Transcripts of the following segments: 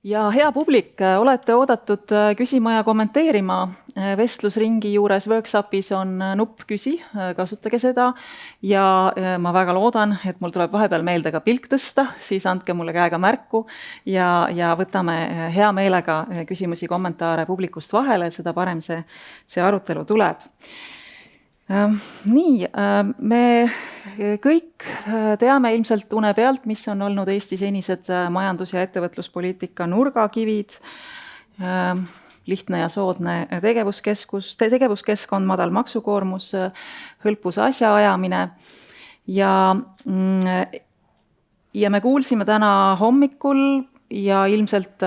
Ja hea publik, olete oodatud küsima ja kommenteerima. Vestlusringi juures workshopis on nupp küsi, kasutage seda. Ja ma väga loodan, et mul tuleb vahepeal meelde ka pilk tõsta, siis andke mulle käega märku ja võtame hea meelega küsimusi, kommentaare publikust vahele, et seda parem see arutelu tuleb. Nii, me kõik teame ilmselt une pealt, mis on olnud Eesti senised majandus- ja ettevõtluspoliitika nurgakivid, lihtne ja soodne tegevuskeskkond, madal maksukoormus, hõlpus asjaajamine ja me kuulsime täna hommikul ja ilmselt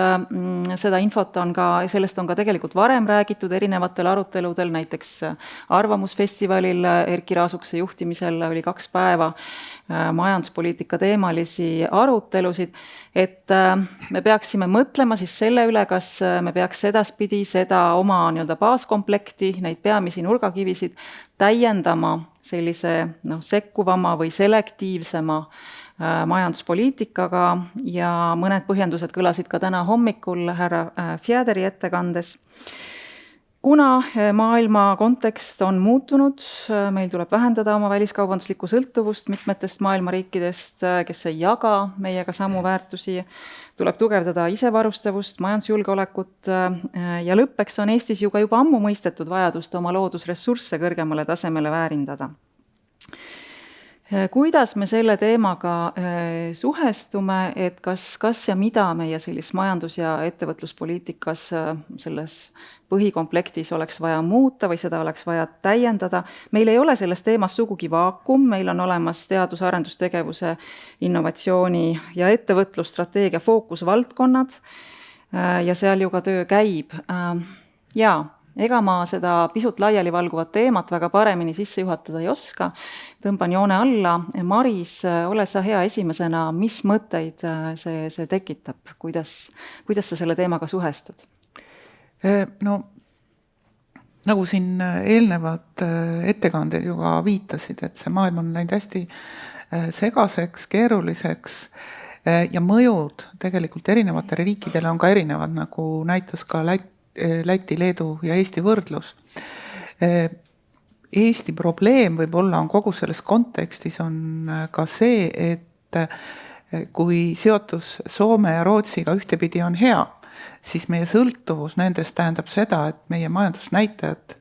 seda infot sellest on ka tegelikult varem räägitud erinevatel aruteludel, näiteks Arvamusfestivalil Erkki Raasukese juhtimisel oli 2 päeva majanduspoliitika teemalisi arutelusid, et me peaksime mõtlema siis selle üle, kas me peaks edaspidi seda oma baaskomplekti, neid peamisi nurgakivisid täiendama sellise sekkuvama või selektiivsema majanduspoliitikaga ja mõned põhjendused kõlasid ka täna hommikul härra Fjäderi ettekandes. Kuna maailma kontekst on muutunud, meil tuleb vähendada oma väliskaubanduslikku sõltuvust mitmetest maailma riikidest, kes ei jaga meiega samu väärtusi, tuleb tugevdada isevarustavust, majandusjulgeolekut ja lõppeks on Eestis juba ammu mõistetud vajadust oma loodusressursse kõrgemale tasemele väärindada. Kuidas me selle teemaga suhestume, et kas ja mida meie sellis majandus- ja ettevõtluspoliitikas selles põhikomplektis oleks vaja muuta või seda oleks vaja täiendada? Meil ei ole selles teemas sugugi vaakum, meil on olemas teadus- ja arendustegevuse, innovatsiooni ja ettevõtlusstrateegia fookusvaldkonnad ja seal ju ka töö käib. Jaa. Ega ma seda pisut laialivalguvat teemat väga paremini sisse juhatada ei oska. Tõmban joone alla. Maris, ole sa hea esimesena, mis mõtteid see tekitab? Kuidas sa selle teemaga suhestud? No, nagu siin eelnevad ettekanded juba viitasid, et see maailm on läinud hästi segaseks, keeruliseks ja mõjud tegelikult erinevatele riikidele on ka erinevad, nagu näitas ka Läti, Leedu ja Eesti võrdlus. Eesti probleem võib-olla on kogu selles kontekstis on ka see, et kui seotus Soome ja Rootsiga ühtepidi on hea, siis meie sõltuvus nendest tähendab seda, et meie majandusnäitajad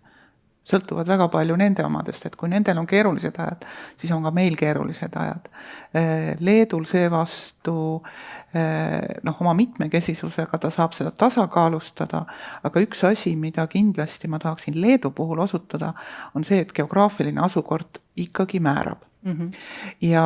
sõltuvad väga palju nende omadest, et kui nendel on keerulised ajad, siis on ka meil keerulised ajad. Leedul seevastu oma mitmekesisusega ta saab seda tasakaalustada, aga üks asi, mida kindlasti ma tahaksin Leedu puhul osutada, on see, et geograafiline asukord ikkagi määrab. Ja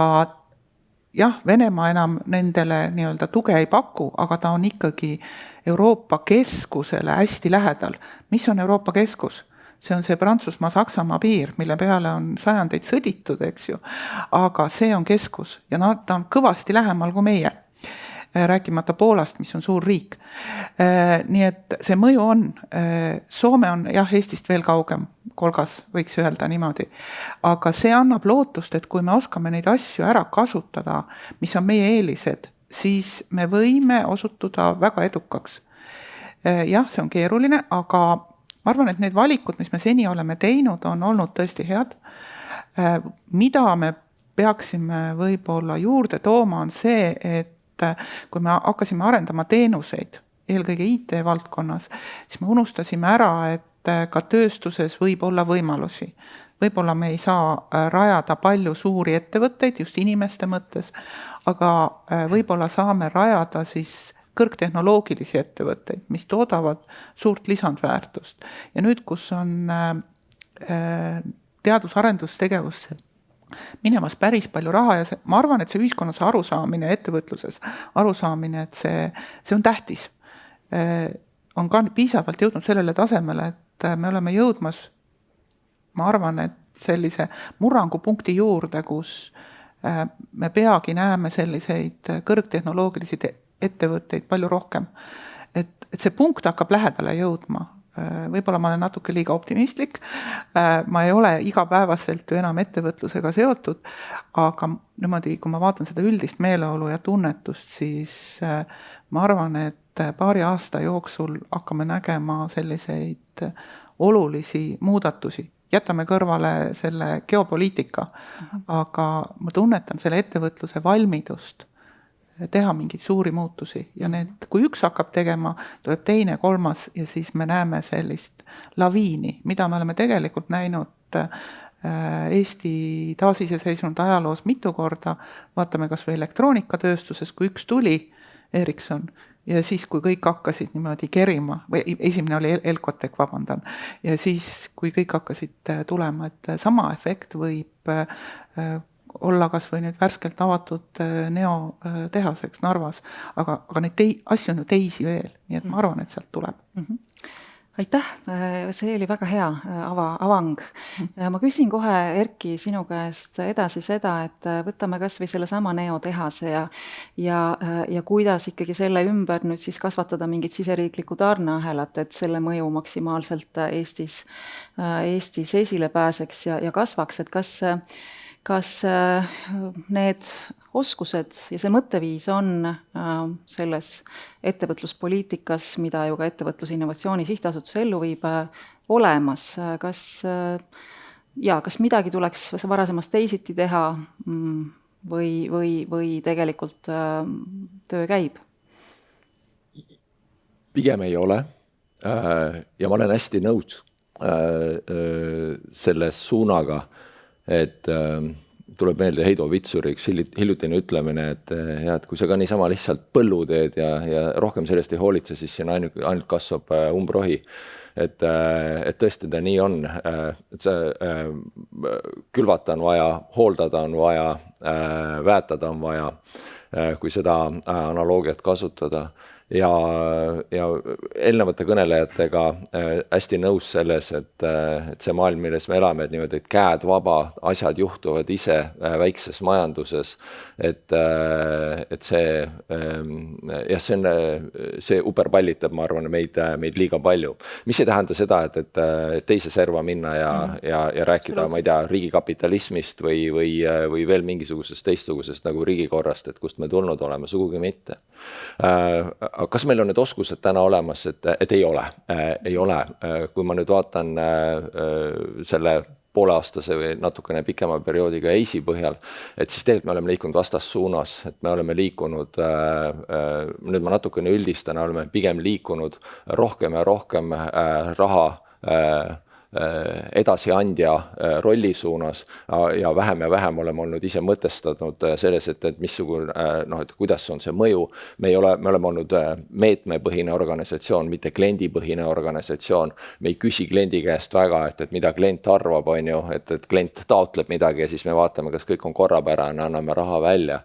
jah, Venemaa enam nendele nii-öelda tuge ei paku, aga ta on ikkagi Euroopa keskusele hästi lähedal. Mis on Euroopa keskus? See on see Prantsusmaa-Saksamaa piir, mille peale on sajandeid sõditud, eks ju. Aga see on keskus ja ta on kõvasti lähemal kui meie. Rääkimata Poolast, mis on suur riik. Nii et see mõju on. Soome on jah Eestist veel kaugem, kolgas võiks öelda niimoodi. Aga see annab lootust, et kui me oskame neid asju ära kasutada, mis on meie eelised, siis me võime osutuda väga edukaks. Jah, see on keeruline, aga ma arvan, et need valikud, mis me seni oleme teinud, on olnud tõesti head. Mida me peaksime võib-olla juurde tooma on see, et kui me hakkasime arendama teenuseid, eelkõige IT-valdkonnas, siis me unustasime ära, et ka tööstuses võib olla võimalusi. Võib-olla me ei saa rajada palju suuri ettevõtteid just inimeste mõttes, aga võib-olla saame rajada siis kõrgtehnoloogilisi ettevõtteid, mis toodavad suurt lisandväärtust. Ja nüüd, kus on teadus-arendustegevusse minemas päris palju raha ja ma arvan, et see ühiskonnas arusaamine, ettevõtluses arusaamine, et see on tähtis. On ka piisavalt jõudnud sellele tasemele, et me oleme jõudmas, ma arvan, et sellise murrangupunkti juurde, kus me peagi näeme selliseid kõrgtehnoloogilisi ettevõtteid palju rohkem. Et see punkt hakkab lähedale jõudma võib-olla ma olen natuke liiga optimistlik, ma ei ole igapäevaselt ju enam ettevõtlusega seotud, aga niimoodi, kui ma vaatan seda üldist meeleolu ja tunnetust, siis ma arvan, et paari aasta jooksul hakkame nägema selliseid olulisi muudatusi. Jätame kõrvale selle geopoliitika, aga ma tunnetan selle ettevõtluse valmidust teha mingeid suuri muutusi ja need, kui üks hakkab tegema, tuleb teine, kolmas ja siis me näeme sellist laviini, mida me oleme tegelikult näinud Eesti taasiseseisvunud ajaloos mitu korda, vaatame kas või elektroonikatööstuses, kui üks tuli, Ericsson, ja siis, kui kõik hakkasid niimoodi kerima, või esimene oli Elcotec, vabandan, ja siis, kui kõik hakkasid tulema, et sama efekt võib olla kas või nüüd värskelt avatud Neo tehaseks Narvas, aga neid asju on ju teisi veel, nii et ma arvan, et sealt tuleb. Aitäh, see oli väga hea avang. Ma küsin kohe, Erki, sinu käest edasi seda, et võtame kas või selle sama Neo tehase ja kuidas ikkagi selle ümber nüüd siis kasvatada mingit siseriiklikku tarneahelat, et selle mõju maksimaalselt Eestis esile pääseks ja kasvaks, et kas need oskused ja see mõtteviis on selles ettevõtluspoliitikas, mida ju ka Ettevõtluse Innovatsiooni Sihtasutus ellu viib, olemas? Kas midagi tuleks varasemast teisiti teha või tegelikult töö käib? Pigem ei ole ja ma olen hästi nõus selles suunaga, et tuleb meelde Heido Vitsuri üks hiljutine ütlemine, et kui sa ka niisama lihtsalt põllu teed ja rohkem sellest ei hoolitse, siis siin ainult kasvab umbrohi. Et tõesti ta nii on, et külvata on vaja, hooldada on vaja, väetada on vaja, kui seda analoogiat kasutada. Ja eelnevate kõnelejatega hästi nõus selles, et see maailm, milles me elame, et niimoodi, et käed vaba, asjad juhtuvad ise väikses majanduses, et see, jah, see uberpallitab, ma arvan, meid liiga palju. Mis ei tähenda seda, et teise serva minna ja rääkida, ma ei tea, riigikapitalismist või veel mingisugusest teistsugusest nagu riigikorrast, et kust me tulnud oleme, sugugi mitte. Kas meil on need oskused täna olemas, et ei ole. Ei ole. Kui ma nüüd vaatan selle pooleaastase või natukene pikema perioodiga EISi põhjal, et siis tegelikult me oleme liikunud vastassuunas, et me oleme liikunud, nüüd ma natukene üldistan, oleme pigem liikunud rohkem ja rohkem raha edasiandja rolli suunas ja vähem oleme olnud ise mõtestanud selles, et missugune, et kuidas on see mõju. Me oleme olnud meetmepõhine organisatsioon, mitte kliendipõhine organisatsioon. Me ei küsi kliendi käest väga, et mida klient arvab, on ju, et klient taotleb midagi ja siis me vaatame, kas kõik on korrapärane, anname raha välja.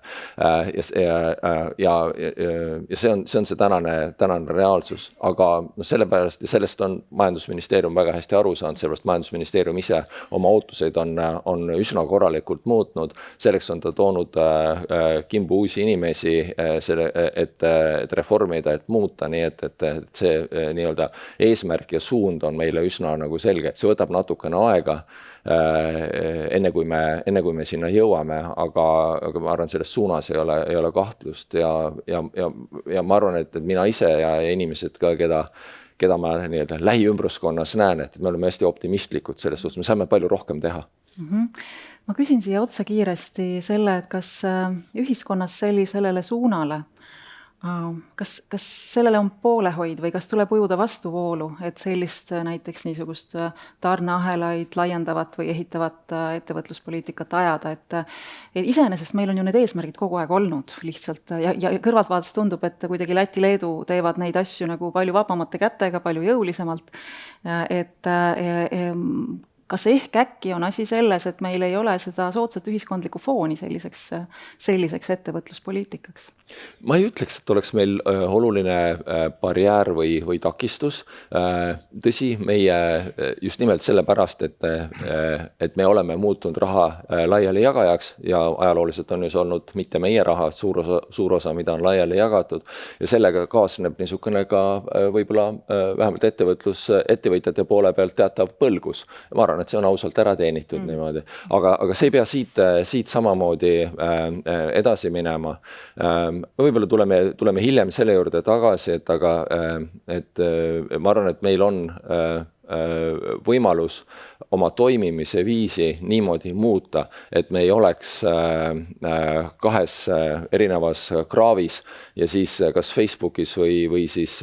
Ja see on see tänane reaalsus, aga sellepärast ja sellest on majandusministeerium väga hästi aru saanud, sellepärast majandusministeerium ise oma ootuseid on üsna korralikult muutnud. Selleks on ta toonud kimbu uusi inimesi, et reformida, et muuta, nii et see nii-öelda eesmärk ja suund on meile üsna nagu selge. See võtab natukene aega, enne kui me sinna jõuame, aga ma arvan, selles suunas ei ole kahtlust ja ma arvan, et mina ise ja inimesed ka, keda ma nii-öelda lähiümbruskonnas näen, et me oleme hästi optimistlikud selles suhtes, me saame palju rohkem teha. Ma küsin siia otsa kiiresti selle, et kas ühiskonnas sellele suunale, kas sellele on poolehoid või kas tuleb ujuda vastuvoolu, et sellist näiteks niisugust tarneahelaid laiendavat või ehitavat ettevõtluspoliitikat ajada, et iseenesest meil on ju need eesmärgid kogu aeg olnud lihtsalt ja kõrvalt vaadates tundub, et kuidagi Läti-Leedu teevad neid asju nagu palju vabamate kätega, palju jõulisemalt, et kas ehk äkki on asi selles, et meil ei ole seda soodsat ühiskondlikku fooni selliseks ettevõtluspoliitikaks? Ma ei ütleks, et oleks meil oluline barjäär või takistus. Tõsi, meie just nimelt sellepärast, et me oleme muutunud raha laiali jagajaks ja ajalooliselt on just olnud mitte meie raha, suur osa, mida on laiali jagatud ja sellega kaasneb niisugune ka võib-olla vähemalt ettevõtjate poole pealt teatav põlgus. Ma arvan, et see on ausalt ära teenitud niimoodi. Aga see ei pea siit samamoodi edasi minema. Võib-olla tuleme hiljem selle juurde tagasi, et ma arvan, et meil on võimalus oma toimimise viisi niimoodi muuta, et me ei oleks kahes erinevas kraavis ja siis kas Facebookis või siis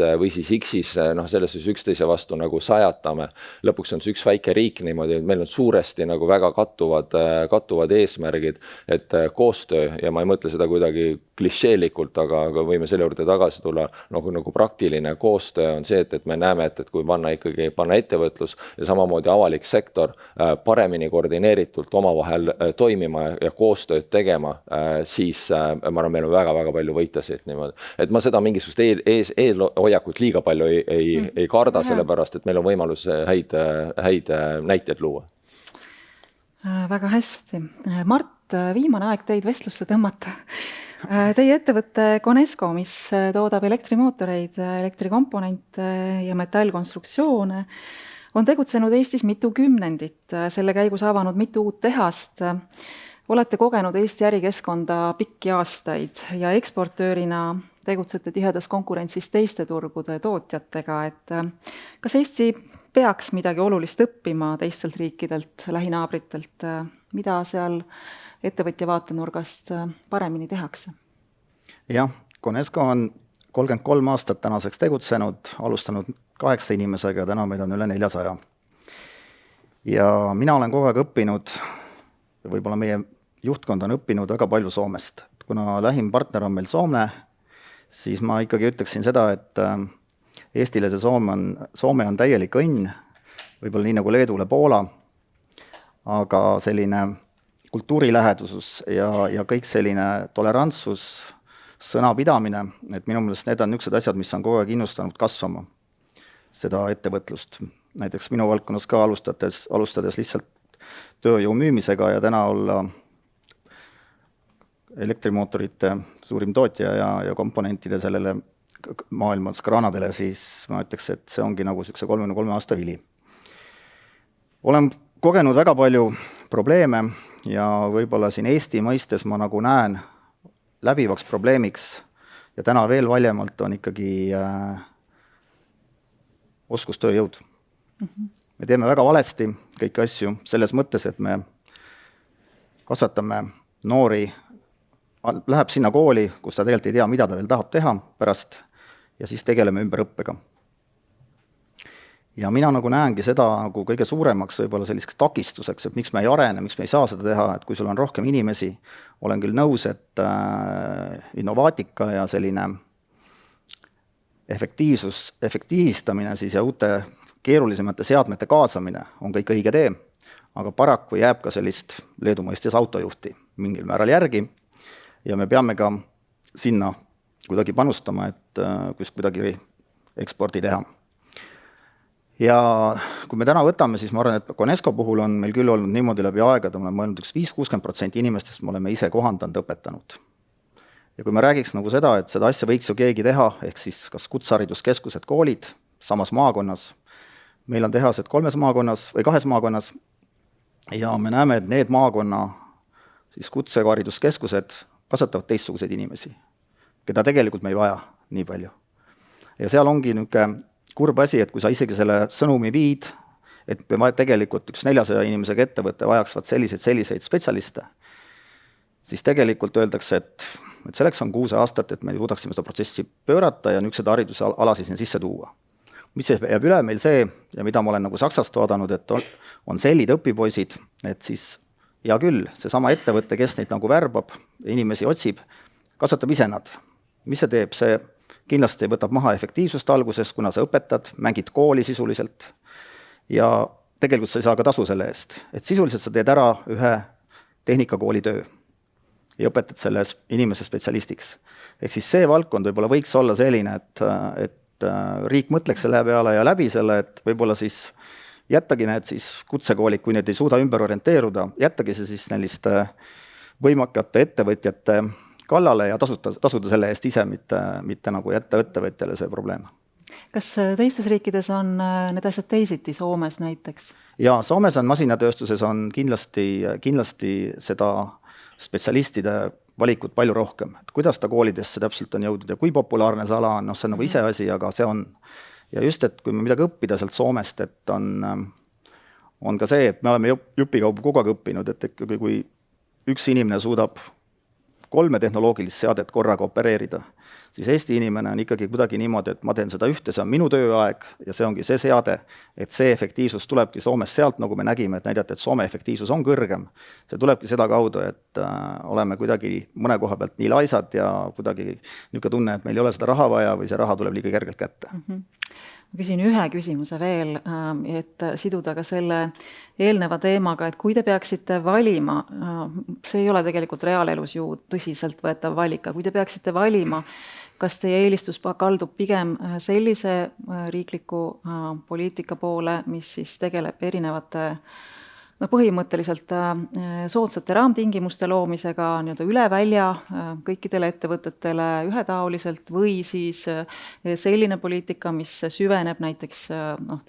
X-is selles üksteise vastu nagu sajatame. Lõpuks on see üks väike riik niimoodi, et meil on suuresti nagu väga kattuvad eesmärgid, et koostöö, ja ma ei mõtle seda kuidagi klišeelikult, aga võime selle juurde tagasi tulla, nagu praktiline koostöö on see, et me näeme, et kui panna ettevõtlus ja samamoodi avalik sektor paremini koordineeritult omavahel toimima ja koostööd tegema, siis ma arvan, meil on väga-väga palju võitasid niimoodi. Et ma seda mingisugust eelhoiakut liiga palju ei karda, sellepärast, et meil on võimalus häid näiteid luua. Väga hästi. Mart, viimane aeg teid vestlusse tõmmata. Teie ettevõtte Conesco, mis toodab elektrimootoreid, elektrikomponente ja metallkonstruktsioone, on tegutsenud Eestis mitu kümnendit, selle käigus avanud mitu uut tehast. Olete kogenud Eesti ärikeskkonda pikki aastaid ja eksportöörina tegutsete tihedas konkurentsis teiste turgude tootjatega. Et kas Eesti peaks midagi olulist õppima teistelt riikidelt, lähinaabritelt, mida seal ettevõtja vaatenurgast paremini tehakse? Jah, Conesco on 33 aastat tänaseks tegutsenud, alustanud 8 inimesega ja täna meil on üle 400. Ja mina olen kogu aeg õppinud, võib-olla meie juhtkond on õppinud väga palju Soomest. Kuna lähim partner on meil Soome, siis ma ikkagi ütleksin seda, et Eestile see Soome on täielik õnn, võib-olla nii nagu Leedule Poola, aga selline kultuurilähedusus ja kõik selline tolerantsus, sõnapidamine, et minu meelest need on niisugused asjad, mis on kogu aeg innustanud kasvama seda ettevõtlust. Näiteks minu valdkonnas ka alustades lihtsalt tööjõu müümisega ja täna olla elektrimootorite suurim tootja ja komponentide sellele maailmas kraanadele, siis ma ütleks, et see ongi nagu 33 aasta vili. Olen kogenud väga palju probleeme ja võib-olla siin Eesti mõistes ma nagu näen läbivaks probleemiks ja täna veel valjemalt on ikkagi oskustööjõud. Me teeme väga valesti kõiki asju selles mõttes, et me kasvatame noori, läheb sinna kooli, kus ta tegelikult ei tea, mida ta veel tahab teha pärast ja siis tegeleme ümberõppega. Ja mina nagu näengi seda nagu kõige suuremaks võib-olla selliseks takistuseks, et miks me ei arene, miks me ei saa seda teha, et kui sul on rohkem inimesi, olen küll nõus, et innovaatika ja selline efektiivistamine siis ja uute keerulisemate seadmete kaasamine on kõik õige tee, aga paraku jääb ka sellist Leedu mõistes autojuhti mingil määral järgi ja me peame ka sinna kuidagi panustama, et kuidagi ekspordi teha. Ja kui me täna võtame, siis ma arvan, et Conesco puhul on meil küll olnud niimoodi läbi aegade, me oleme mõelnud 5-60% inimestest me oleme ise kohandanud, õpetanud. Ja kui me räägiks nagu seda, et seda asja võiks ju keegi teha, ehk siis kas kutsehariduskeskused, koolid samas maakonnas, meil on tehased 3 maakonnas või 2 maakonnas ja me näeme, et need maakonna siis kutsehariduskeskused kasvatavad teistsuguseid inimesi, keda tegelikult me ei vaja nii palju. Ja seal ongi niisugune kurb asi, et kui sa isegi selle sõnumi viid, et tegelikult üks 400 inimesega ettevõtte vajaksavad selliseid spetsialiste, siis tegelikult öeldakse, et selleks on 6 aastat, et me suudaksime seda protsessi pöörata ja niisugused haridusalasid sinna sisse tuua. Mis jääb üle meil see, ja mida ma olen nagu Saksast vaadanud, et on sellid õpipoisid, et siis hea küll, seesama ettevõte, kes neid nagu värbab, inimesi otsib, kasvatab ise nad. Mis see teeb? See kindlasti võtab maha efektiivsust alguses, kuna sa õpetad, mängid kooli sisuliselt ja tegelikult sa ei saa ka tasu selle eest, et sisuliselt sa teed ära ühe tehnikakooli töö ja õpetad selles inimese spetsialistiks. Ehk siis see valdkond võib-olla võiks olla selline, et riik mõtleks selle peale ja läbi selle, et võib-olla siis jättagi need siis kutsekoolid, kui need ei suuda ümber orienteeruda, jättagi see siis selliste võimakate ettevõtjate kallale ja tasuda selle eest ise, mitte nagu jätta ettevõtjale see probleem. Kas teistes riikides on need asjad teisiti, Soomes näiteks? Ja Soomes on masinatööstuses on kindlasti seda spetsialistide valikut palju rohkem, et kuidas ta koolidesse täpselt on jõudnud ja kui populaarne see ala on, see on nagu iseasi, aga see on. Ja just, et kui me midagi õppida sealt Soomest, et on ka see, et me oleme jupikaubu kogu aeg õppinud, et ikkagi kui üks inimene suudab 3 tehnoloogilist seadet korraga opereerida, siis Eesti inimene on ikkagi kuidagi niimoodi, et ma teen seda ühte, see on minu tööaeg ja see ongi see seade, et see efektiivsus tulebki Soomes sealt, nagu me nägime, et näidata, et Soome efektiivsus on kõrgem. See tulebki seda kaudu, et oleme kuidagi mõne koha pealt nii laisad ja kuidagi niisugune tunne, et meil ei ole seda raha vaja või see raha tuleb liiga kergelt kätte. Ma küsin ühe küsimuse veel, et siduda ka selle eelneva teemaga, et kui te peaksite valima, see ei ole tegelikult reaalelus ju tõsiselt võetav valika, kui te peaksite valima, kas teie eelistus kaldub pigem sellise riikliku poliitika poole, mis siis tegeleb erinevate põhimõtteliselt soodsate raamtingimuste loomisega nii-öelda üle välja kõikidele ettevõtetele ühetaoliselt või siis selline poliitika, mis süveneb näiteks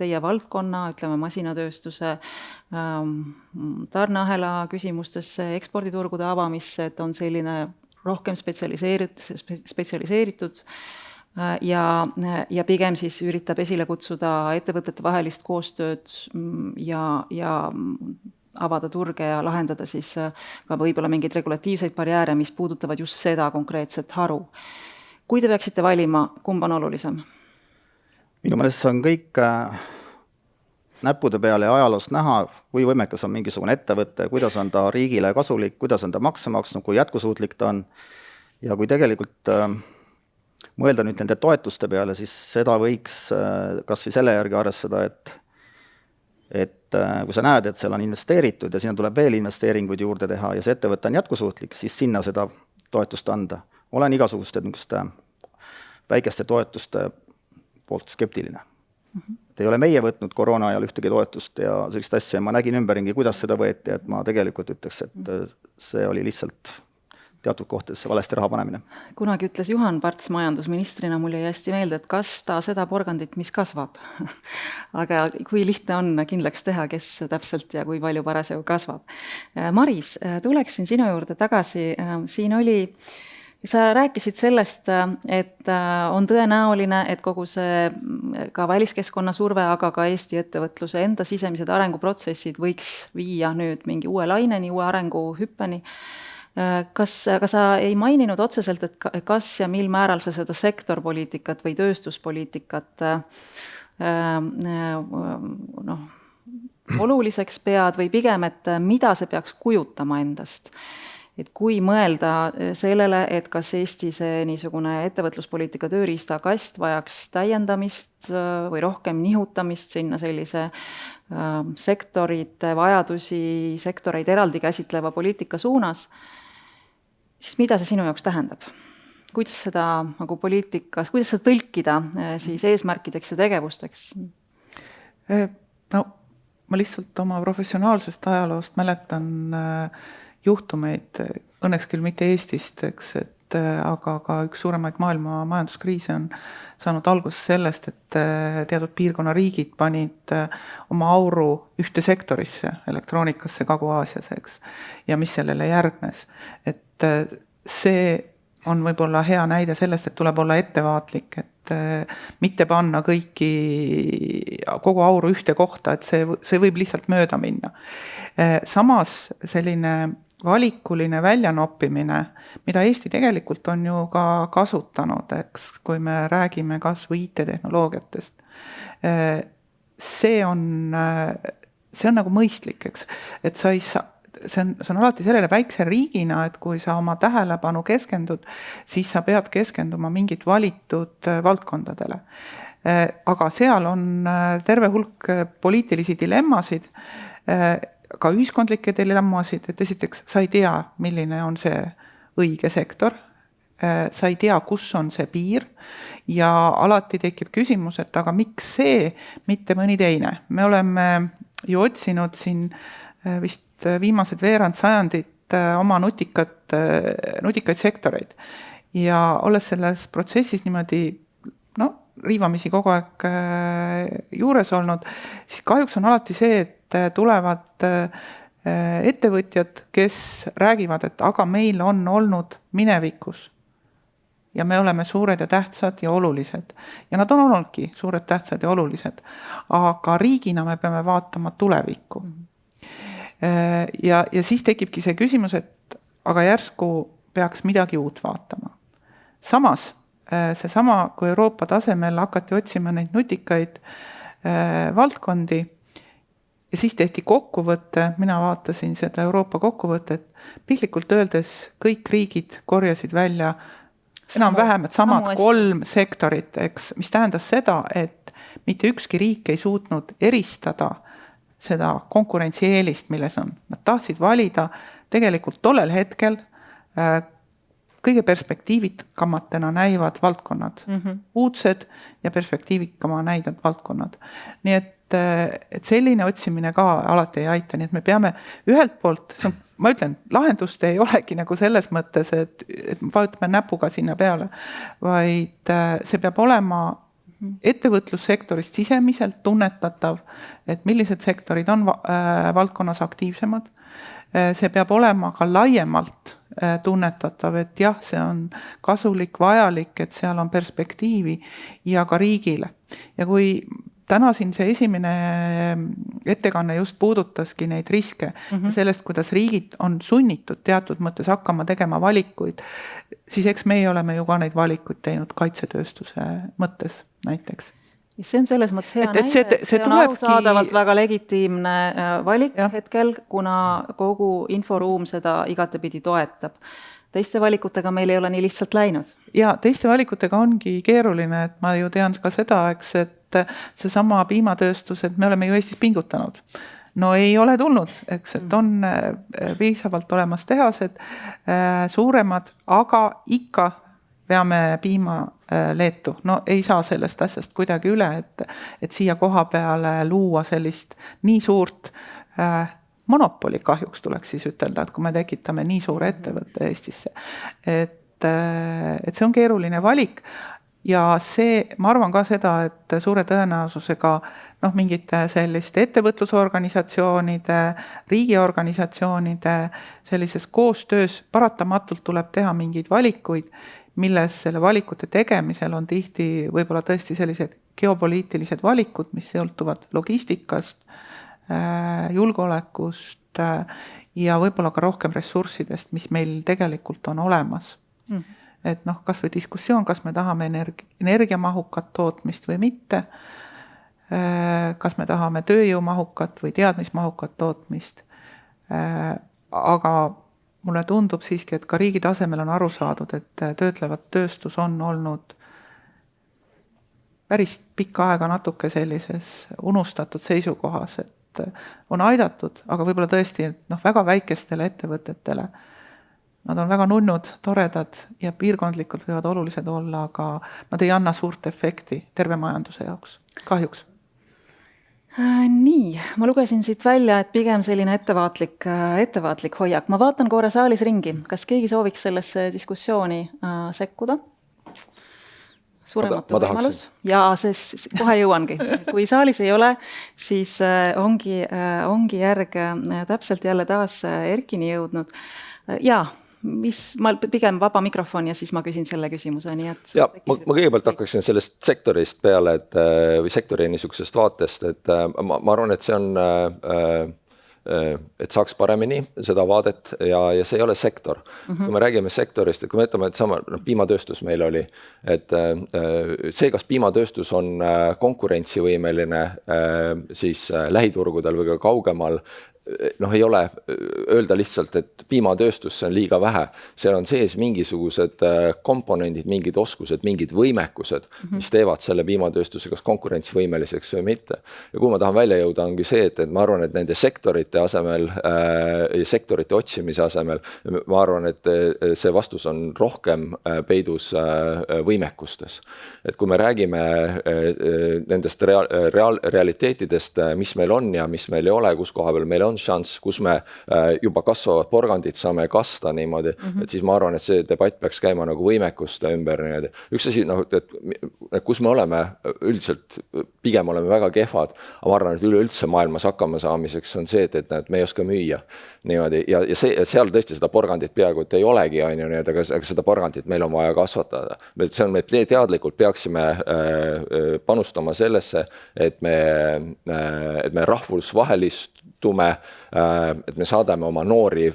teie valdkonna, ütleme masinatööstuse tarneahela küsimustesse, eksporditurgude avamisse, et on selline rohkem spetsialiseeritud ja pigem siis üritab esile kutsuda ettevõtete vahelist koostööd ja avada turge ja lahendada siis ka võib-olla mingeid regulatiivseid barjääre, mis puudutavad just seda konkreetset haru. Kui te peaksite valima, kumb on olulisem? Minu meelest see on kõik näppude peale ja ajaloost näha, kui võimekas on mingisugune ettevõte, kuidas on ta riigile kasulik, kuidas on ta makse maksnud, kui jätkusuutlik ta on ja kui tegelikult mõelda nüüd nende toetuste peale, siis seda võiks kas või selle järgi arvestada, et kui sa näed, et seal on investeeritud ja sinna tuleb veel investeeringuid juurde teha ja see ettevõte on jätkusuutlik, siis sinna seda toetust anda. Olen igasuguste väikeste toetuste poolt skeptiline. Et ei ole meie võtnud koroona ajal ühtegi toetust ja sellist asja ja ma nägin ümberringi, kuidas seda võeti, et ma tegelikult ütleks, et see oli lihtsalt teatud kohtadesse valesti raha panemine. Kunagi ütles Juhan Parts majandusministrina, mul jäi hästi meelde, et kas ta seda porgandit, mis kasvab. Aga kui lihtne on kindlaks teha, kes täpselt ja kui palju parasjagu kasvab. Maris, tuleksin sinu juurde tagasi. Siin oli, sa rääkisid sellest, et on tõenäoline, et kogu see ka väliskeskkonna surve, aga ka Eesti ettevõtluse enda sisemised arenguprotsessid võiks viia nüüd mingi uue laineni, uue arenguhüppeni. Kas sa ei maininud otseselt, et kas ja mil määral sa seda sektorpoliitikat või tööstuspoliitikat oluliseks pead või pigem, et mida see peaks kujutama endast? Et kui mõelda sellele, et kas Eesti see niisugune ettevõtluspoliitika tööriistakast vajaks täiendamist või rohkem nihutamist sinna sellise sektorite vajadusi, sektoreid eraldi käsitleva poliitika suunas, siis mida see sinu jaoks tähendab? Kuidas seda nagu poliitikas, kuidas seda tõlkida siis eesmärkideks ja tegevusteks? No, ma lihtsalt oma professionaalsest ajaloost mäletan juhtumeid, õnneks küll mitte Eestist, aga ka üks suuremaid maailma majanduskriise on saanud alguses sellest, et teatud piirkonna riigid panid oma auru ühte sektorisse, elektroonikasse Kagu-Aasias, eks, ja mis sellele järgnes. Et see on võib-olla hea näide sellest, et tuleb olla ettevaatlik, et mitte panna kogu auru ühte kohta, et see võib lihtsalt mööda minna. Samas selline valikuline väljanoppimine, mida Eesti tegelikult on ju ka kasutanud, eks, kui me räägime kas või IT-tehnoloogiatest. See on nagu mõistlik, eks, et see on alati sellele väikse riigina, et kui sa oma tähelepanu keskendud, siis sa pead keskenduma mingit valitud valdkondadele. aga seal on terve hulk poliitilisi dilemmasid, ka ühiskondlikke dilemmasid, et esiteks sa ei tea, milline on see õige sektor, sa ei tea, kus on see piir ja alati tekib küsimus, et aga miks see, mitte mõni teine. Me oleme ju otsinud siin vist viimased veerand sajandit oma nutikaid sektoreid ja olles selles protsessis niimoodi riivamisi kogu aeg juures olnud, siis kahjuks on alati see, et tulevad ettevõtjad, kes räägivad, et aga meil on olnud minevikus ja me oleme suured ja tähtsad ja olulised. Ja nad on olnudki suured, tähtsad ja olulised. Aga riigina me peame vaatama tulevikku. Ja siis tekibki see küsimus, et aga järsku peaks midagi uut vaatama. Samas, seesama, kui Euroopa tasemel hakati otsima neid nutikaid valdkondi ja siis tehti kokkuvõte, mina vaatasin seda Euroopa kokkuvõtet, piltlikult öeldes kõik riigid korjasid välja enam-vähem, et samad 3 sektorit, eks, mis tähendas seda, et mitte ükski riik ei suutnud eristada seda konkurentsieelist, milles on. Nad tahtsid valida tegelikult tollel hetkel kõige perspektiivikamatena näivad valdkonnad. Uudsed ja perspektiivikama näivad valdkonnad. Nii et selline otsimine ka alati ei aita, nii et me peame ühelt poolt, ma ütlen, lahendust ei olegi nagu selles mõttes, et vajutame näpuga sinna peale, vaid see peab olema ettevõtlussektorist sisemiselt tunnetatav, et millised sektorid on valdkonnas aktiivsemad. See peab olema ka laiemalt tunnetatav, et jah, see on kasulik, vajalik, et seal on perspektiivi ja ka riigile. Ja kui täna siin see esimene ettekanne just puudutaski neid riske, sellest, kuidas riigid on sunnitud teatud mõttes hakkama tegema valikuid, siis eks meie oleme ju ka neid valikuid teinud kaitsetööstuse mõttes näiteks. Ja see on selles mõttes hea näide, et see on ausaadavalt väga legitiimne valik hetkel, kuna kogu inforuum seda igatepidi toetab. Teiste valikutega meil ei ole nii lihtsalt läinud. Ja teiste valikutega ongi keeruline, et ma ju tean ka seda, eks, et see sama piimatööstus, et me oleme ju Eestis pingutanud. No ei ole tulnud, eks, et on piisavalt olemas tehased, suuremad, aga ikka peame piima Leetu. No ei saa sellest asjast kuidagi üle, et siia koha peale luua sellist nii suurt monopoli kahjuks tuleks siis ütelda, et kui me tekitame nii suure ettevõtte Eestisse. Et see on keeruline valik ja see, ma arvan ka seda, et suure tõenäosusega mingite selliste ettevõtlusorganisatsioonide, riigiorganisatsioonide sellises koostöös paratamatult tuleb teha mingeid valikuid, milles selle valikute tegemisel on tihti võib-olla tõesti sellised geopoliitilised valikud, mis sõltuvad logistikast, julgeolekust ja võib-olla ka rohkem ressurssidest, mis meil tegelikult on olemas. Et kas või diskussioon, kas me tahame energiamahukat tootmist või mitte, kas me tahame tööjõumahukat või teadmismahukat tootmist, aga mulle tundub siiski, et ka riigi tasemel on aru saadud, et töötlevat tööstus on olnud päris pikka aega natuke sellises unustatud seisukohas, et on aidatud, aga võib-olla tõesti väga väikestele ettevõtetele. Nad on väga nunnud, toredad ja piirkondlikult võivad olulised olla, aga nad ei anna suurt efekti terve majanduse jaoks, kahjuks. Nii, ma lugesin siit välja, et pigem selline ettevaatlik hoiak. Ma vaatan korra saalis ringi. Kas keegi sooviks sellesse diskussiooni sekkuda? Suurematu võimalus. Ja see kohe jõuangi. Kui saalis ei ole, siis ongi järg täpselt jälle taas Erkini jõudnud. Jaa. Ma pigem vaba mikrofon ja siis ma küsin selle küsimuse. Nii et ja, ma kõigepealt hakkaksin sellest sektorist peale, või sektori niisugusest vaatest, et ma arvan, et see on, et saaks paremini seda vaadet ja see ei ole sektor. Kui me räägime sektorist, et kui me ütleme, et sama piimatööstus meil oli, et see, kas piimatööstus on konkurentsivõimeline siis lähiturgudel või ka kaugemal, ei ole öelda lihtsalt, et piimatööstus see on liiga vähe. Seal on sees mingisugused komponendid, mingid oskused, mingid võimekused, mis teevad selle piimatööstuse kas konkurentsivõimeliseks või mitte. Ja kui ma tahan välja jõuda, ongi see, et ma arvan, et nende sektorite asemel ja sektorite otsimise asemel, ma arvan, et see vastus on rohkem peidus võimekustes. Et kui me räägime nendest realiteetidest, mis meil on ja mis meil ei ole, kus koha peal meil on šanss, kus me juba kasvavad porgandid saame kasta niimoodi, et siis ma arvan, et see debatt peaks käima nagu võimekuste ümber. Üks asi, et kus me oleme üldiselt, pigem oleme väga kehvad, aga ma arvan, et üleüldse maailmas hakkama saamiseks on see, et me ei oska müüa. Niimoodi. Ja seal tõesti seda porgandit peaaegu, et ei olegi, aga seda porgandit meil on vaja kasvatada. Me teadlikult peaksime panustama sellesse, et me rahvusvahelistume, et me saadame oma noori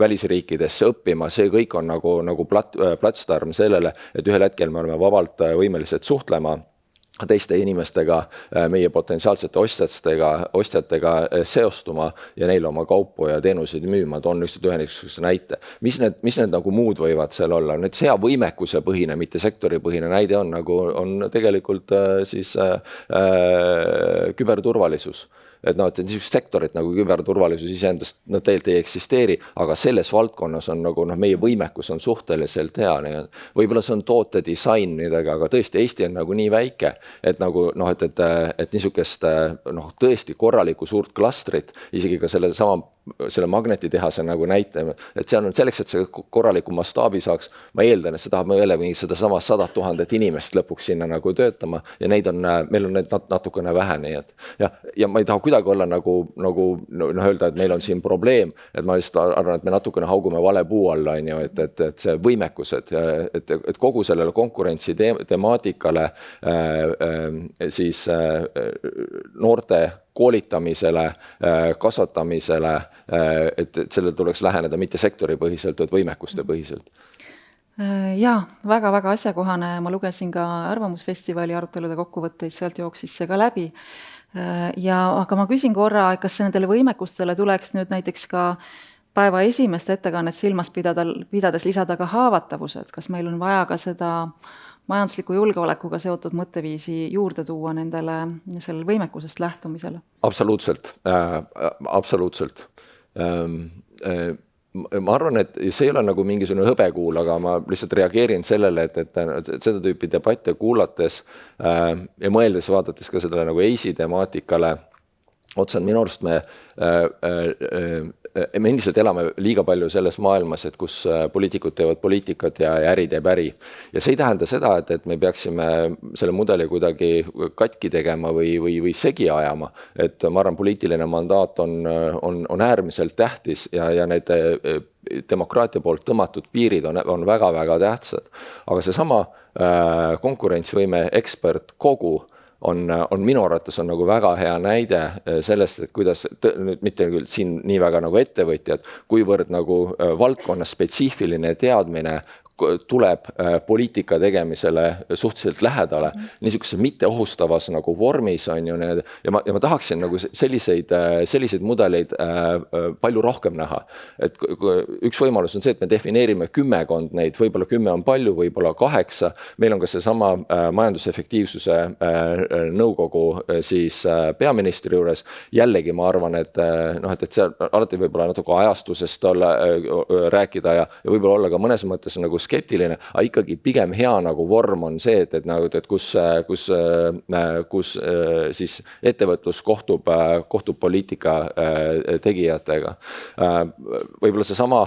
välisriikidesse õppima, see kõik on nagu platsdarm sellele, et ühel hetkel me oleme vabalt võimelised suhtlema teiste inimestega, meie potentsiaalsete ostjatega seostuma ja neile oma kaupu ja teenuseid müüma. Toon lihtsalt ühe niisuguse näite. Mis need nagu muud võivad seal olla? Need hea võimekuse põhine, mitte sektoripõhine näide on tegelikult siis küberturvalisus. Et niisugust sektorit nagu küberturvalisus iseendast tegelikult ei eksisteeri, aga selles valdkonnas on meie võimekus on suhteliselt hea. Võib-olla see on tootedisain midagi, aga tõesti Eesti on nii väike, et niisugust tõesti korralikku suurt klastrit, isegi ka selle magnetitehase näite, et seal on selleks, et see korraliku mastaabi saaks, ma eeldan, et see tahab jälle seda sama 100 000 inimest lõpuks sinna töötama ja meil on neid natukene vähe. Ja ma ei taha kuidagi olla öelda, et meil on siin probleem, et ma lihtsalt arvan, et me natukene haugume vale puu alla, et see võimekused, et kogu sellele konkurentsi temaatikale siis noorte koolitamisele, kasvatamisele, et sellele tuleks läheneda mitte sektoripõhiselt, vaid võimekuste põhiselt. Jaa, väga-väga asjakohane. Ma lugesin ka Arvamusfestivali arutelude kokkuvõtteid, sealt jooksis see ka läbi. Aga ma küsin korra, kas nendele võimekustele tuleks nüüd näiteks ka päeva esimest ettekannet silmas pidades lisada ka haavatavused? Kas meil on vaja ka seda majandusliku julgeolekuga seotud mõtteviisi juurde tuua sellele võimekusest lähtumisele? Absoluutselt. Ma arvan, et see ei ole mingisugune hõbekuul, aga ma lihtsalt reageerin sellele, et seda tüüpi debatte kuulates ja mõeldes vaadates ka seda EISi temaatikale otsad, minu arust me endiselt elame liiga palju selles maailmas, et kus poliitikud teevad poliitikat ja äri teeb äri. Ja see ei tähenda seda, et me peaksime selle mudeli kuidagi katki tegema või segi ajama. Et ma arvan, poliitiline mandaat on äärmiselt tähtis ja need demokraatia poolt tõmmatud piirid on väga-väga tähtsad. Aga seesama konkurentsivõime ekspert kogu on minu arvates on väga hea näide sellest, et kuidas, mitte küll siin nii väga ettevõtjad, kuivõrd valdkonna spetsiifiline teadmine tuleb poliitika tegemisele suhteliselt lähedale, niisuguse mitteohustavas vormis on ju need, ja ma tahaksin selliseid mudeleid palju rohkem näha. Et üks võimalus on see, et me defineerime 10 neid, võib-olla 10 on palju, võib-olla 8, meil on ka see sama majandusefektiivsuse nõukogu siis peaministri juures, jällegi ma arvan, et see alati võib-olla natuke ajastusest rääkida ja võib-olla olla ka mõnes mõttes skeptiline, aga ikkagi pigem hea vorm on see, et kus siis ettevõtlus kohtub poliitika tegijatega. Võib-olla see sama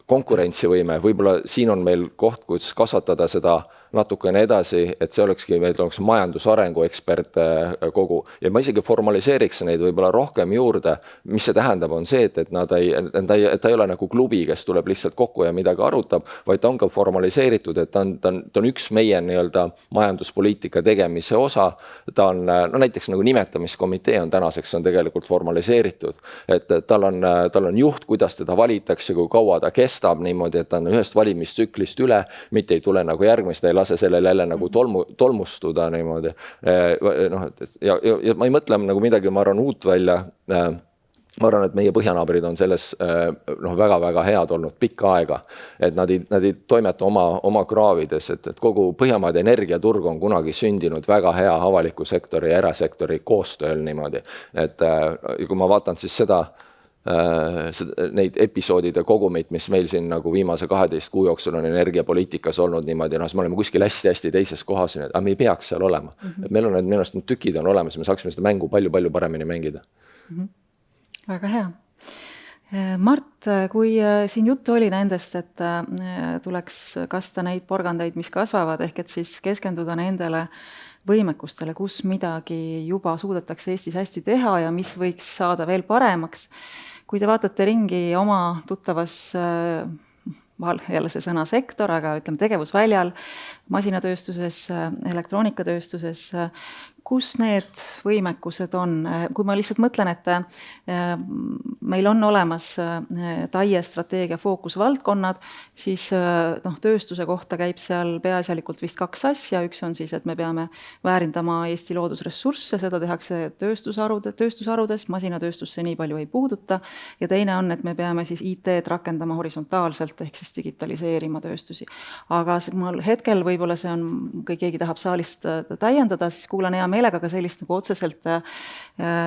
konkurentsivõime, võib-olla siin on meil koht, kus kasvatada seda natukene edasi, et see olekski majandusarengu ekspert kogu. Ja ma isegi formaliseeriks neid võib-olla rohkem juurde. Mis see tähendab on see, et ta ei ole klubi, kes tuleb lihtsalt kokku ja midagi arutab, vaid ta on ka formaliseeritud, et ta on üks meie majanduspoliitika tegemise osa. Ta on näiteks nimetamiskomitee on tänaseks on tegelikult formaliseeritud. Et tal on juht, kuidas teda valitakse, kui kaua ta kestab niimoodi, et ta on ühest valimistsüklist üle, mitte ei tule järgmist, ei lase sellele jälle tolmustuda niimoodi. Ja ma ei mõtle midagi, ma arvan, uut välja. ma arvan, et meie põhjanaabrid on selles väga-väga head olnud pikka aega, et nad ei toimeta oma kraavides, et kogu Põhjamaade energiaturg on kunagi sündinud väga hea avaliku sektori ja erasektori koostööl niimoodi. Et kui ma vaatan siis neid episoodide kogumit, mis meil siin nagu viimase 12 kuu jooksul on energiapoliitikas olnud niimoodi, siis me oleme kuskil hästi-hästi teises kohas, aga me ei peaks seal olema. Et meil on minu arust tükid on olemas, me saaksime seda mängu palju-palju paremini mängida. Väga hea. Mart, kui siin juttu oli nendest, et tuleks kasta neid porgandeid, mis kasvavad, ehk et siis keskenduda nendele võimekustele, kus midagi juba suudetakse Eestis hästi teha ja mis võiks saada veel paremaks. Kui te vaatate ringi oma tuttavas, jälle see sõna sektor, aga ütleme tegevusväljal, masinatööstuses, elektroonikatööstuses, kus need võimekused on? Kui ma lihtsalt mõtlen, et meil on olemas TAIE strateegia fookusvaldkonnad, siis tööstuse kohta käib seal peaasjalikult vist 2 asja. Üks on siis, et me peame väärindama Eesti loodusressursse, seda tehakse tööstusharudes, masinatööstusse nii palju ei puuduta. Ja teine on, et me peame siis IT-d rakendama horisontaalselt, ehk siis digitaliseerima tööstusi. Aga hetkel võib-olla see on, kui keegi tahab saalist täiendada, siis kuulan hea meelega ka sellist nagu otseselt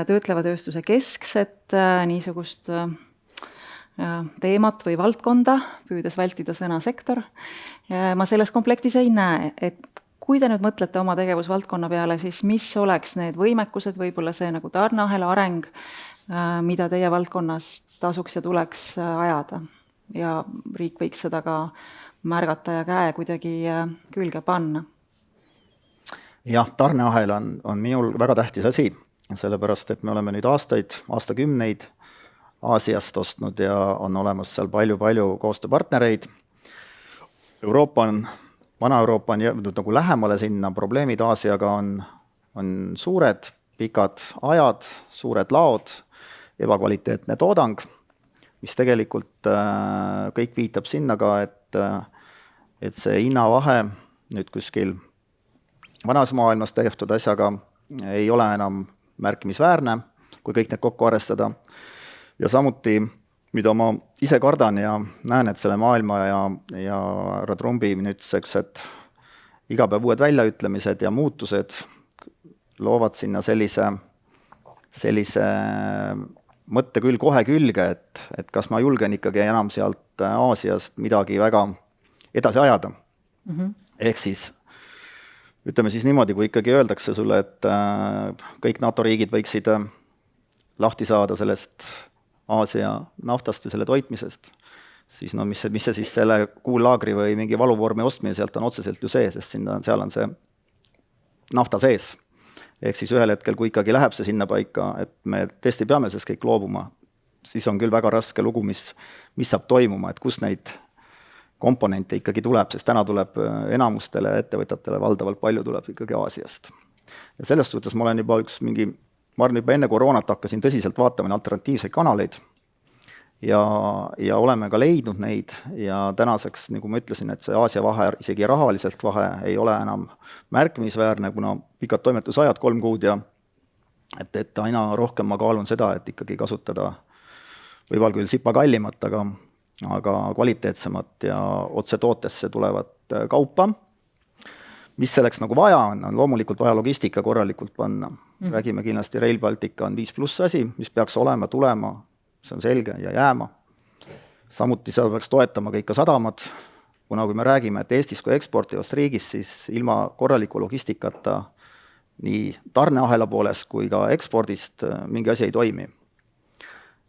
töötleva tööstuse keskset niisugust teemat või valdkonda, püüdes vältida sõna sektor. Ma selles komplektis ei näe, et kui te nüüd mõtlete oma tegevusvaldkonna peale, siis mis oleks need võimekused, võib-olla see nagu tarneahela areng, mida teie valdkonnas tasuks ja tuleks ajada ja riik võiks seda ka märgata ja käe kuidagi külge panna? Jah, tarneahel on minul väga tähtis asi, sellepärast, et me oleme nüüd aastakümneid Aasiast ostnud ja on olemas seal palju koostööpartnereid. Vana-Euroopa on jäänud nagu lähemale sinna, probleemid Aasiaga on suured, pikad ajad, suured laod, ebakvaliteetne toodang, mis tegelikult kõik viitab sinna ka, et see hinnavahe nüüd kuskil vanas maailmas tehtud asjaga ei ole enam märkimisväärne, kui kõik need kokku arvestada. Ja samuti, mida ma ise kardan ja näen, et selle maailma ja härra Trumbi nüüdseks igapäev uued väljaütlemised ja muutused loovad sinna sellise mõtte küll kohe külge, et kas ma julgen ikkagi enam sealt Aasiast midagi väga edasi ajada. Ehk siis ütleme siis niimoodi, kui ikkagi öeldakse sulle, et kõik NATO riigid võiksid lahti saada sellest Aasia naftast või selle toitmisest, siis mis see siis selle kuullaagri või mingi valuvormi ostmine sealt on otseselt ju see, sest seal on see nafta sees. Ehk siis ühel hetkel, kui ikkagi läheb see sinna paika, et me tõesti peame sellest kõik loobuma, siis on küll väga raske lugu, mis saab toimuma, et kus neid komponente ikkagi tuleb, sest täna tuleb enamustele ettevõtjatele valdavalt palju tuleb ikkagi Aasiast. Ja selles suhtes ma olen juba ma juba enne koroonat hakkasin tõsiselt vaatama alternatiivseid kanaleid ja oleme ka leidnud neid ja tänaseks, nagu ma ütlesin, et see Aasia vahe, isegi rahaliselt vahe ei ole enam märkimisväärne, kuna pikad toimetusajad 3 kuud ja et aina rohkem ma kaalun seda, et ikkagi kasutada võib-olla küll sipa kallimat, aga kvaliteetsemat ja otse tootesse tulevat kaupa. Mis selleks nagu vaja on loomulikult vaja logistika korralikult panna. Räägime kindlasti Rail Baltica on 5+ asi, mis peaks tulema, see on selge ja jääma. Samuti seal peaks toetama kõik ka sadamad, kuna kui me räägime, et Eestis kui eksportivast riigis, siis ilma korraliku logistikata nii tarneahela poolest kui ka ekspordist mingi asi ei toimi.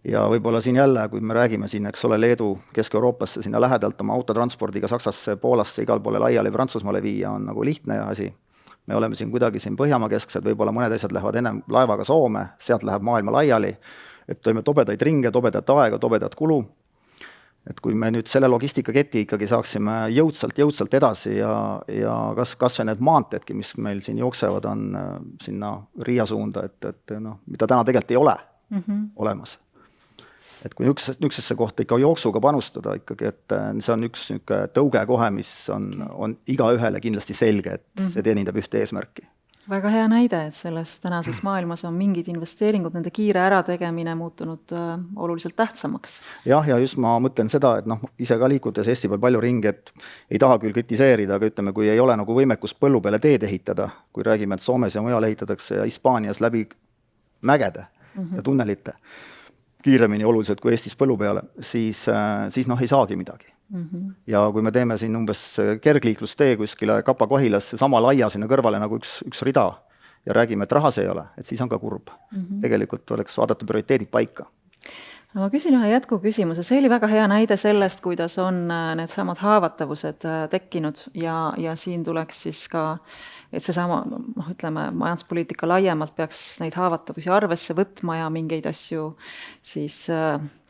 Ja võib-olla siin jälle, kui me räägime siin, eks ole, Leedu Kesk-Euroopasse sinna lähedalt oma autotranspordiga Saksasse, Poolasse, igal poole laiali Prantsusmaale viia on nagu lihtne asi. Me oleme siin kuidagi Põhjamaa kesksed, võib-olla mõned asjad lähevad ennem laevaga Soome, sealt läheb maailma laiali, et toime tobedaid ringe, tobedat aega, tobedat kulu. Et kui me nüüd selle logistikaketi ikkagi saaksime jõudsalt edasi ja kas need maanteedki, mis meil siin jooksevad, on sinna Riia suunda, et mida täna tegelikult ei ole olemas. Et kui niisugusesse kohta ikka jooksuga panustada ikkagi, et see on üks tõuge kohe, mis on igaühele kindlasti selge, et see teenindab ühte eesmärki. väga hea näide, et selles tänases maailmas on mingid investeeringud, nende kiire ärategemine muutunud oluliselt tähtsamaks. jah, ja just ma mõtlen seda, et ise ka liikudes Eesti peal palju ringi, et ei taha küll kritiseerida, aga ütleme, kui ei ole nagu võimekust põllu peale teed ehitada, kui räägime, et Soomes ja mujal ehitatakse ja Hispaanias läbi mägede ja tunnelite kiiremini oluliselt kui Eestis põllu peale, siis ei saagi midagi. Ja kui me teeme siin umbes kergliiklustee kuskile Kapa-Kohilasse sama laia sinna kõrvale nagu üks rida ja räägime, et rahas ei ole, et siis on ka kurb. Tegelikult oleks vaadata prioriteedid paika. Ma küsin ühe jätkuküsimuse. See oli väga hea näide sellest, kuidas on need samad haavatavused tekkinud ja siin tuleks siis ka, et seesama, ütleme, majanduspoliitika laiemalt peaks neid haavatavusi arvesse võtma ja mingeid asju siis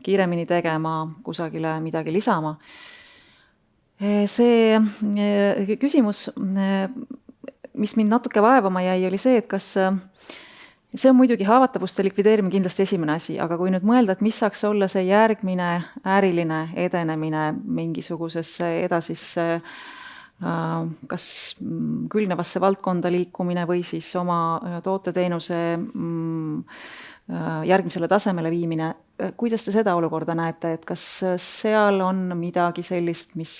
kiiremini tegema, kusagile midagi lisama. See küsimus, mis mind natuke vaevama jäi, oli see, et kas see on muidugi haavatavuste likvideerimine kindlasti esimene asi, aga kui nüüd mõelda, et mis saaks olla see järgmine äriline edenemine mingisugusesse edasisse kas külgnevasse valdkonda liikumine või siis oma tooteteenuse järgmisele tasemele viimine, kuidas te seda olukorda näete, et kas seal on midagi sellist, mis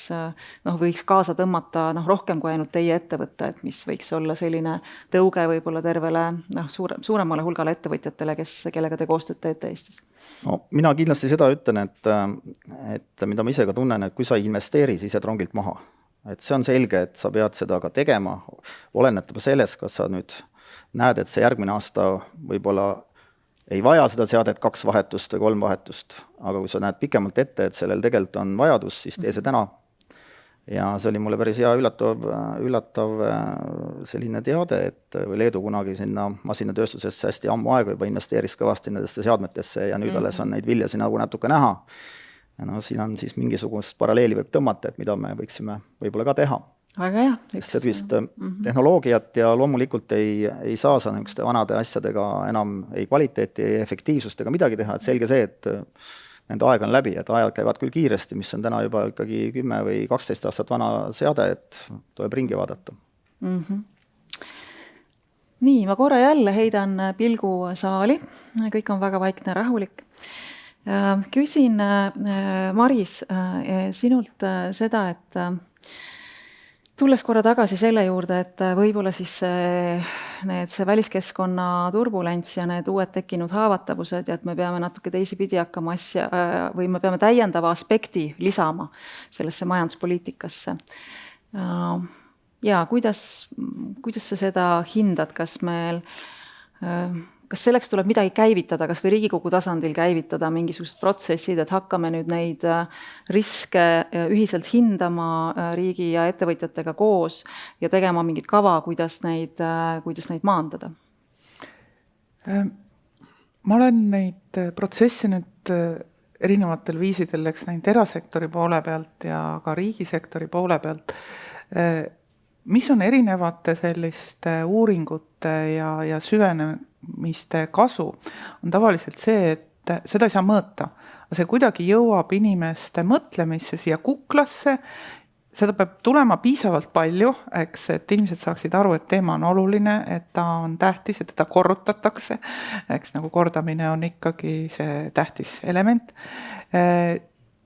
võiks kaasa tõmmata rohkem kui ainult teie ettevõtte, et mis võiks olla selline tõuge võib-olla tervele suuremale hulgale ettevõtjatele, kellega te koostööd teete Eestis? No, mina kindlasti seda ütlen, et mida ma ise ka tunnen, et kui sa ei investeeri, siis jääd rongilt maha. Et see on selge, et sa pead seda ka tegema, olenetama selles, kas sa nüüd näed, et see järgmine aasta võib-olla ei vaja seda seadet 2 vahetust või 3 vahetust, aga kui sa näed pikemalt ette, et sellel tegelikult on vajadus, siis tee see täna. Ja see oli mulle päris hea üllatav selline teade, et Leedu kunagi sinna masinatööstusesse hästi ammu aega juba investeeris kõvasti nendesse seadmetesse ja nüüd alles on neid vilja siin nagu natuke näha. Ja siin on siis mingisugust paralleeli võib tõmmata, et mida me võiksime võib-olla ka teha. Väga hea. Sellist tehnoloogiat ja loomulikult ei saa sa niisuguste vanade asjadega enam ei kvaliteeti, ei efektiivsust ega midagi teha, et selge see, et nende aeg on läbi, et ajad käivad küll kiiresti, mis on täna juba ikkagi 10 või 12 aastat vana seade, et tuleb ringi vaadata. Nii, ma korra jälle heidan pilgu saali, kõik on väga vaikne, rahulik. Küsin, Maris, sinult seda, et tulles korra tagasi selle juurde, et võib-olla siis see väliskeskkonna turbulents ja need uued tekkinud haavatavused ja et me peame natuke teisipidi hakkama või me peame täiendava aspekti lisama sellesse majanduspoliitikasse. Ja kuidas sa seda hindad, kas selleks tuleb midagi käivitada, kas või Riigikogu tasandil käivitada mingisugused protsessid, et hakkame nüüd neid riske ühiselt hindama riigi ja ettevõtjatega koos ja tegema mingit kava, kuidas neid maandada? Ma olen neid protsesse nüüd erinevatel viisidel näinud erasektori poole pealt ja ka riigisektori poole pealt. Mis on erinevate selliste uuringute ja süvenemiste kasu, on tavaliselt see, et seda ei saa mõõta. See kuidagi jõuab inimeste mõtlemisse siia kuklasse, seda peab tulema piisavalt palju, et inimesed saaksid aru, et teema on oluline, et ta on tähtis, et teda korrutatakse, nagu kordamine on ikkagi see tähtis element.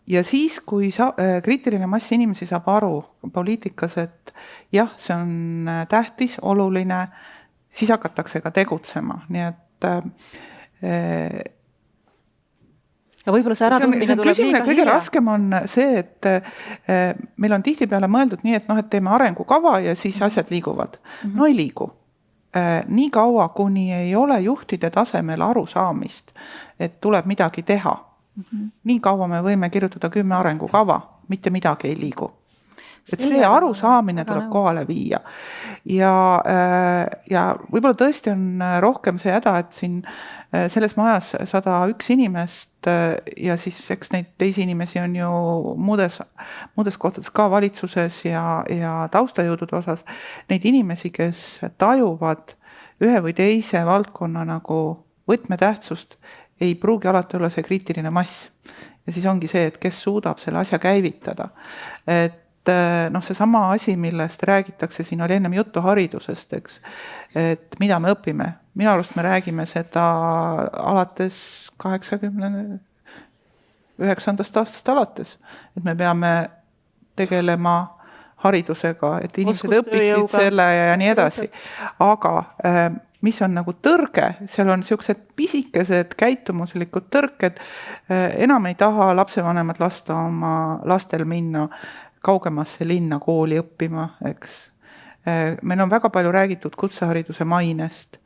Ja siis, kui kriitiline mass inimesi saab aru poliitikas, et jah, see on tähtis, oluline, siis hakatakse ka tegutsema. Nii et ja võib-olla see äratundmine tuleb liiga hilja. Kõige raskem on see, et meil on tihtipeale mõeldud nii, et teeme arengukava ja siis asjad liiguvad. No ei liigu. Nii kaua, kuni ei ole juhtide tasemel arusaamist, et tuleb midagi teha. Nii kaua me võime kirjutada 10 arengukava, mitte midagi ei liigu. Et see arusaamine tuleb kohale viia. Ja võib-olla tõesti on rohkem see häda, et siin selles majas 101 inimest ja siis eks neid teisi inimesi on ju muudes kohtades ka valitsuses ja taustajõudude osas. Neid inimesi, kes tajuvad ühe või teise valdkonna nagu võtmetähtsust, ei pruugi alati olla see kriitiline mass. Ja siis ongi see, et kes suudab selle asja käivitada. Et noh, seesama asi, millest räägitakse, siin oli ennem juttu haridusest, eks, et mida me õpime. Minu arust me räägime seda alates 89. aastast alates, et me peame tegelema haridusega, et inimesed õpiksid selle ja nii edasi. Aga mis on nagu tõrge, seal on niisugused pisikesed käitumuslikud tõrked, enam ei taha lapsevanemad lasta oma lastel minna kaugemasse linna kooli õppima, eks. Meil on väga palju räägitud kutsehariduse mainest,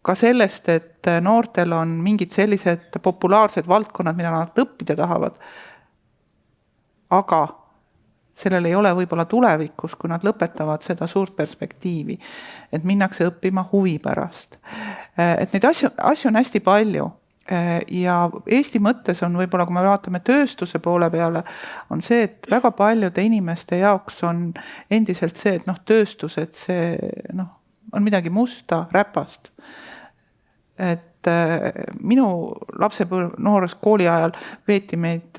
ka sellest, et noortel on mingid sellised populaarsed valdkonnad, mida nad õppida tahavad, aga sellel ei ole võib-olla tulevikus, kui nad lõpetavad seda suurt perspektiivi, et minnakse õppima huvi pärast. Et neid asju on hästi palju ja Eesti mõttes on võib-olla, kui me vaatame tööstuse poole peale, on see, et väga paljude inimeste jaoks on endiselt see, et tööstus, et see on midagi musta, räpast. Et minu noores kooli ajal veeti meid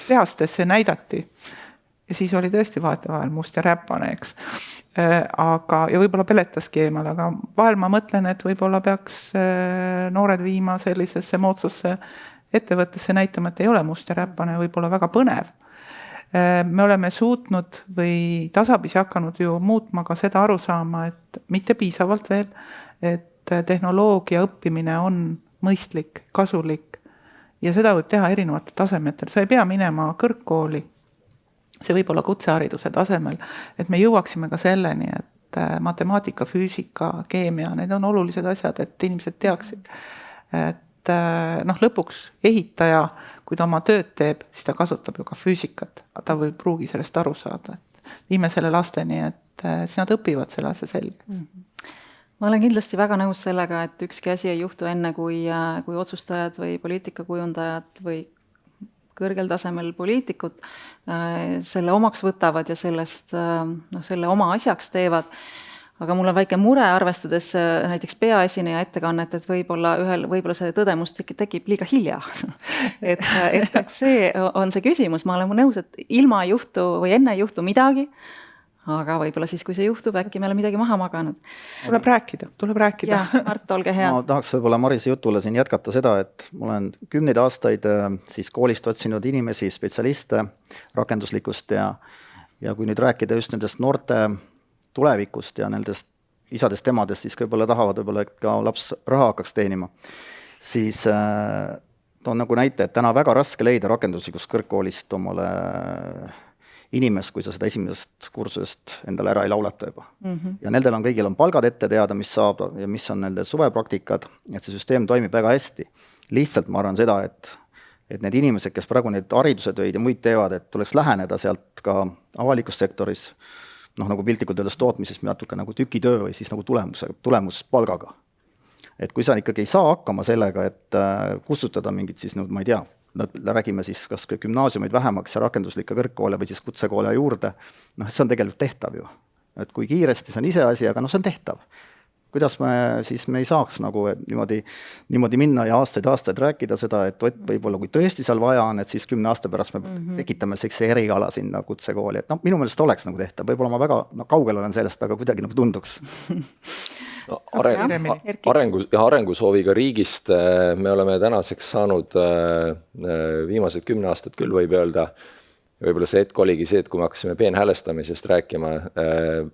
tehastesse näidati ja siis oli tõesti vahetevahel must ja räpane, eks. Ja võib-olla peletaski eemal, aga vahel ma mõtlen, et võib-olla peaks noored viima sellisesse moodsasse ettevõttesse näitama, et ei ole must ja räpane, võib-olla väga põnev. Me oleme suutnud või tasapisi hakanud ju muutma ka seda arusaama, et mitte piisavalt veel, et tehnoloogia õppimine on mõistlik, kasulik ja seda võib teha erinevatel tasemetel. Sa ei pea minema kõrgkooli, see võib olla kutsehariduse tasemel, et me jõuaksime ka selleni, et matemaatika, füüsika, keemia, need on olulised asjad, et inimesed teaksid. Et lõpuks ehitaja, kui ta oma tööd teeb, siis ta kasutab ju ka füüsikat, ta võib pruugi sellest aru saada. Et viime selle lasteni, et siis nad õpivad selle asja selgeks. Ma olen kindlasti väga nõus sellega, et ükski asi ei juhtu enne, kui otsustajad või poliitikakujundajad või kõrgel tasemel poliitikud selle omaks võtavad ja sellest selle oma asjaks teevad. Aga mul on väike mure, arvestades näiteks peaesineja ettekannet, et võib-olla see tõdemus tekib liiga hilja. et see on see küsimus. Ma olen nõus, et ilma ei juhtu või enne ei juhtu midagi, aga võib-olla siis, kui see juhtub, äkki me oleme midagi maha maganud. Tuleb rääkida. Ja, Mart, olge hea. Ma tahaks võib-olla Marise jutule siin jätkata seda, et ma olen 10 aastaid siis koolist otsinud inimesi, spetsialiste rakenduslikust ja kui nüüd rääkida just nendest noorte tulevikust ja nendest isadest, emadest, siis võib-olla tahavad ka laps raha hakkaks teenima. Siis toon nagu näite, et täna väga raske leida rakenduslikust kõrgkoolist omale inimest, kui sa seda esimesest kursusest endale ära ei laulata juba. Ja nendel on kõigil on palgad ette teada, mis saab ja mis on nende suvepraktikad, et see süsteem toimib väga hästi. Lihtsalt ma arvan seda, et need inimesed, kes praegu neid haridustöid ja muid teevad, et tuleks läheneda sealt ka avalikus sektoris, nagu piltlikult öeldes tootmises, natuke nagu tükitöö või siis nagu tulemuspalgaga. Et kui sa ikkagi ei saa hakkama sellega, et kustutada mingid siis, ma ei tea, räägime siis kas gümnaasiumid vähemaks ja rakenduslikke kõrgkoole või siis kutsekoole juurde, see on tegelikult tehtav ju. Et kui kiiresti, see on ise asi, aga see on tehtav. Kuidas me ei saaks nagu niimoodi minna ja aastaid rääkida seda, et võib-olla kui tõesti seal vaja on, et siis 10 aasta pärast me tekitame see eriala sinna kutsekooli. Et minu meelest oleks nagu tehtav, võib-olla ma väga kaugel olen sellest, aga kuidagi nagu tunduks. Arengusooviga riigist me oleme tänaseks saanud viimased 10 aastat küll võib öelda, võib-olla see hetk oligi see, et kui me hakkasime peenhäälestamisest rääkima,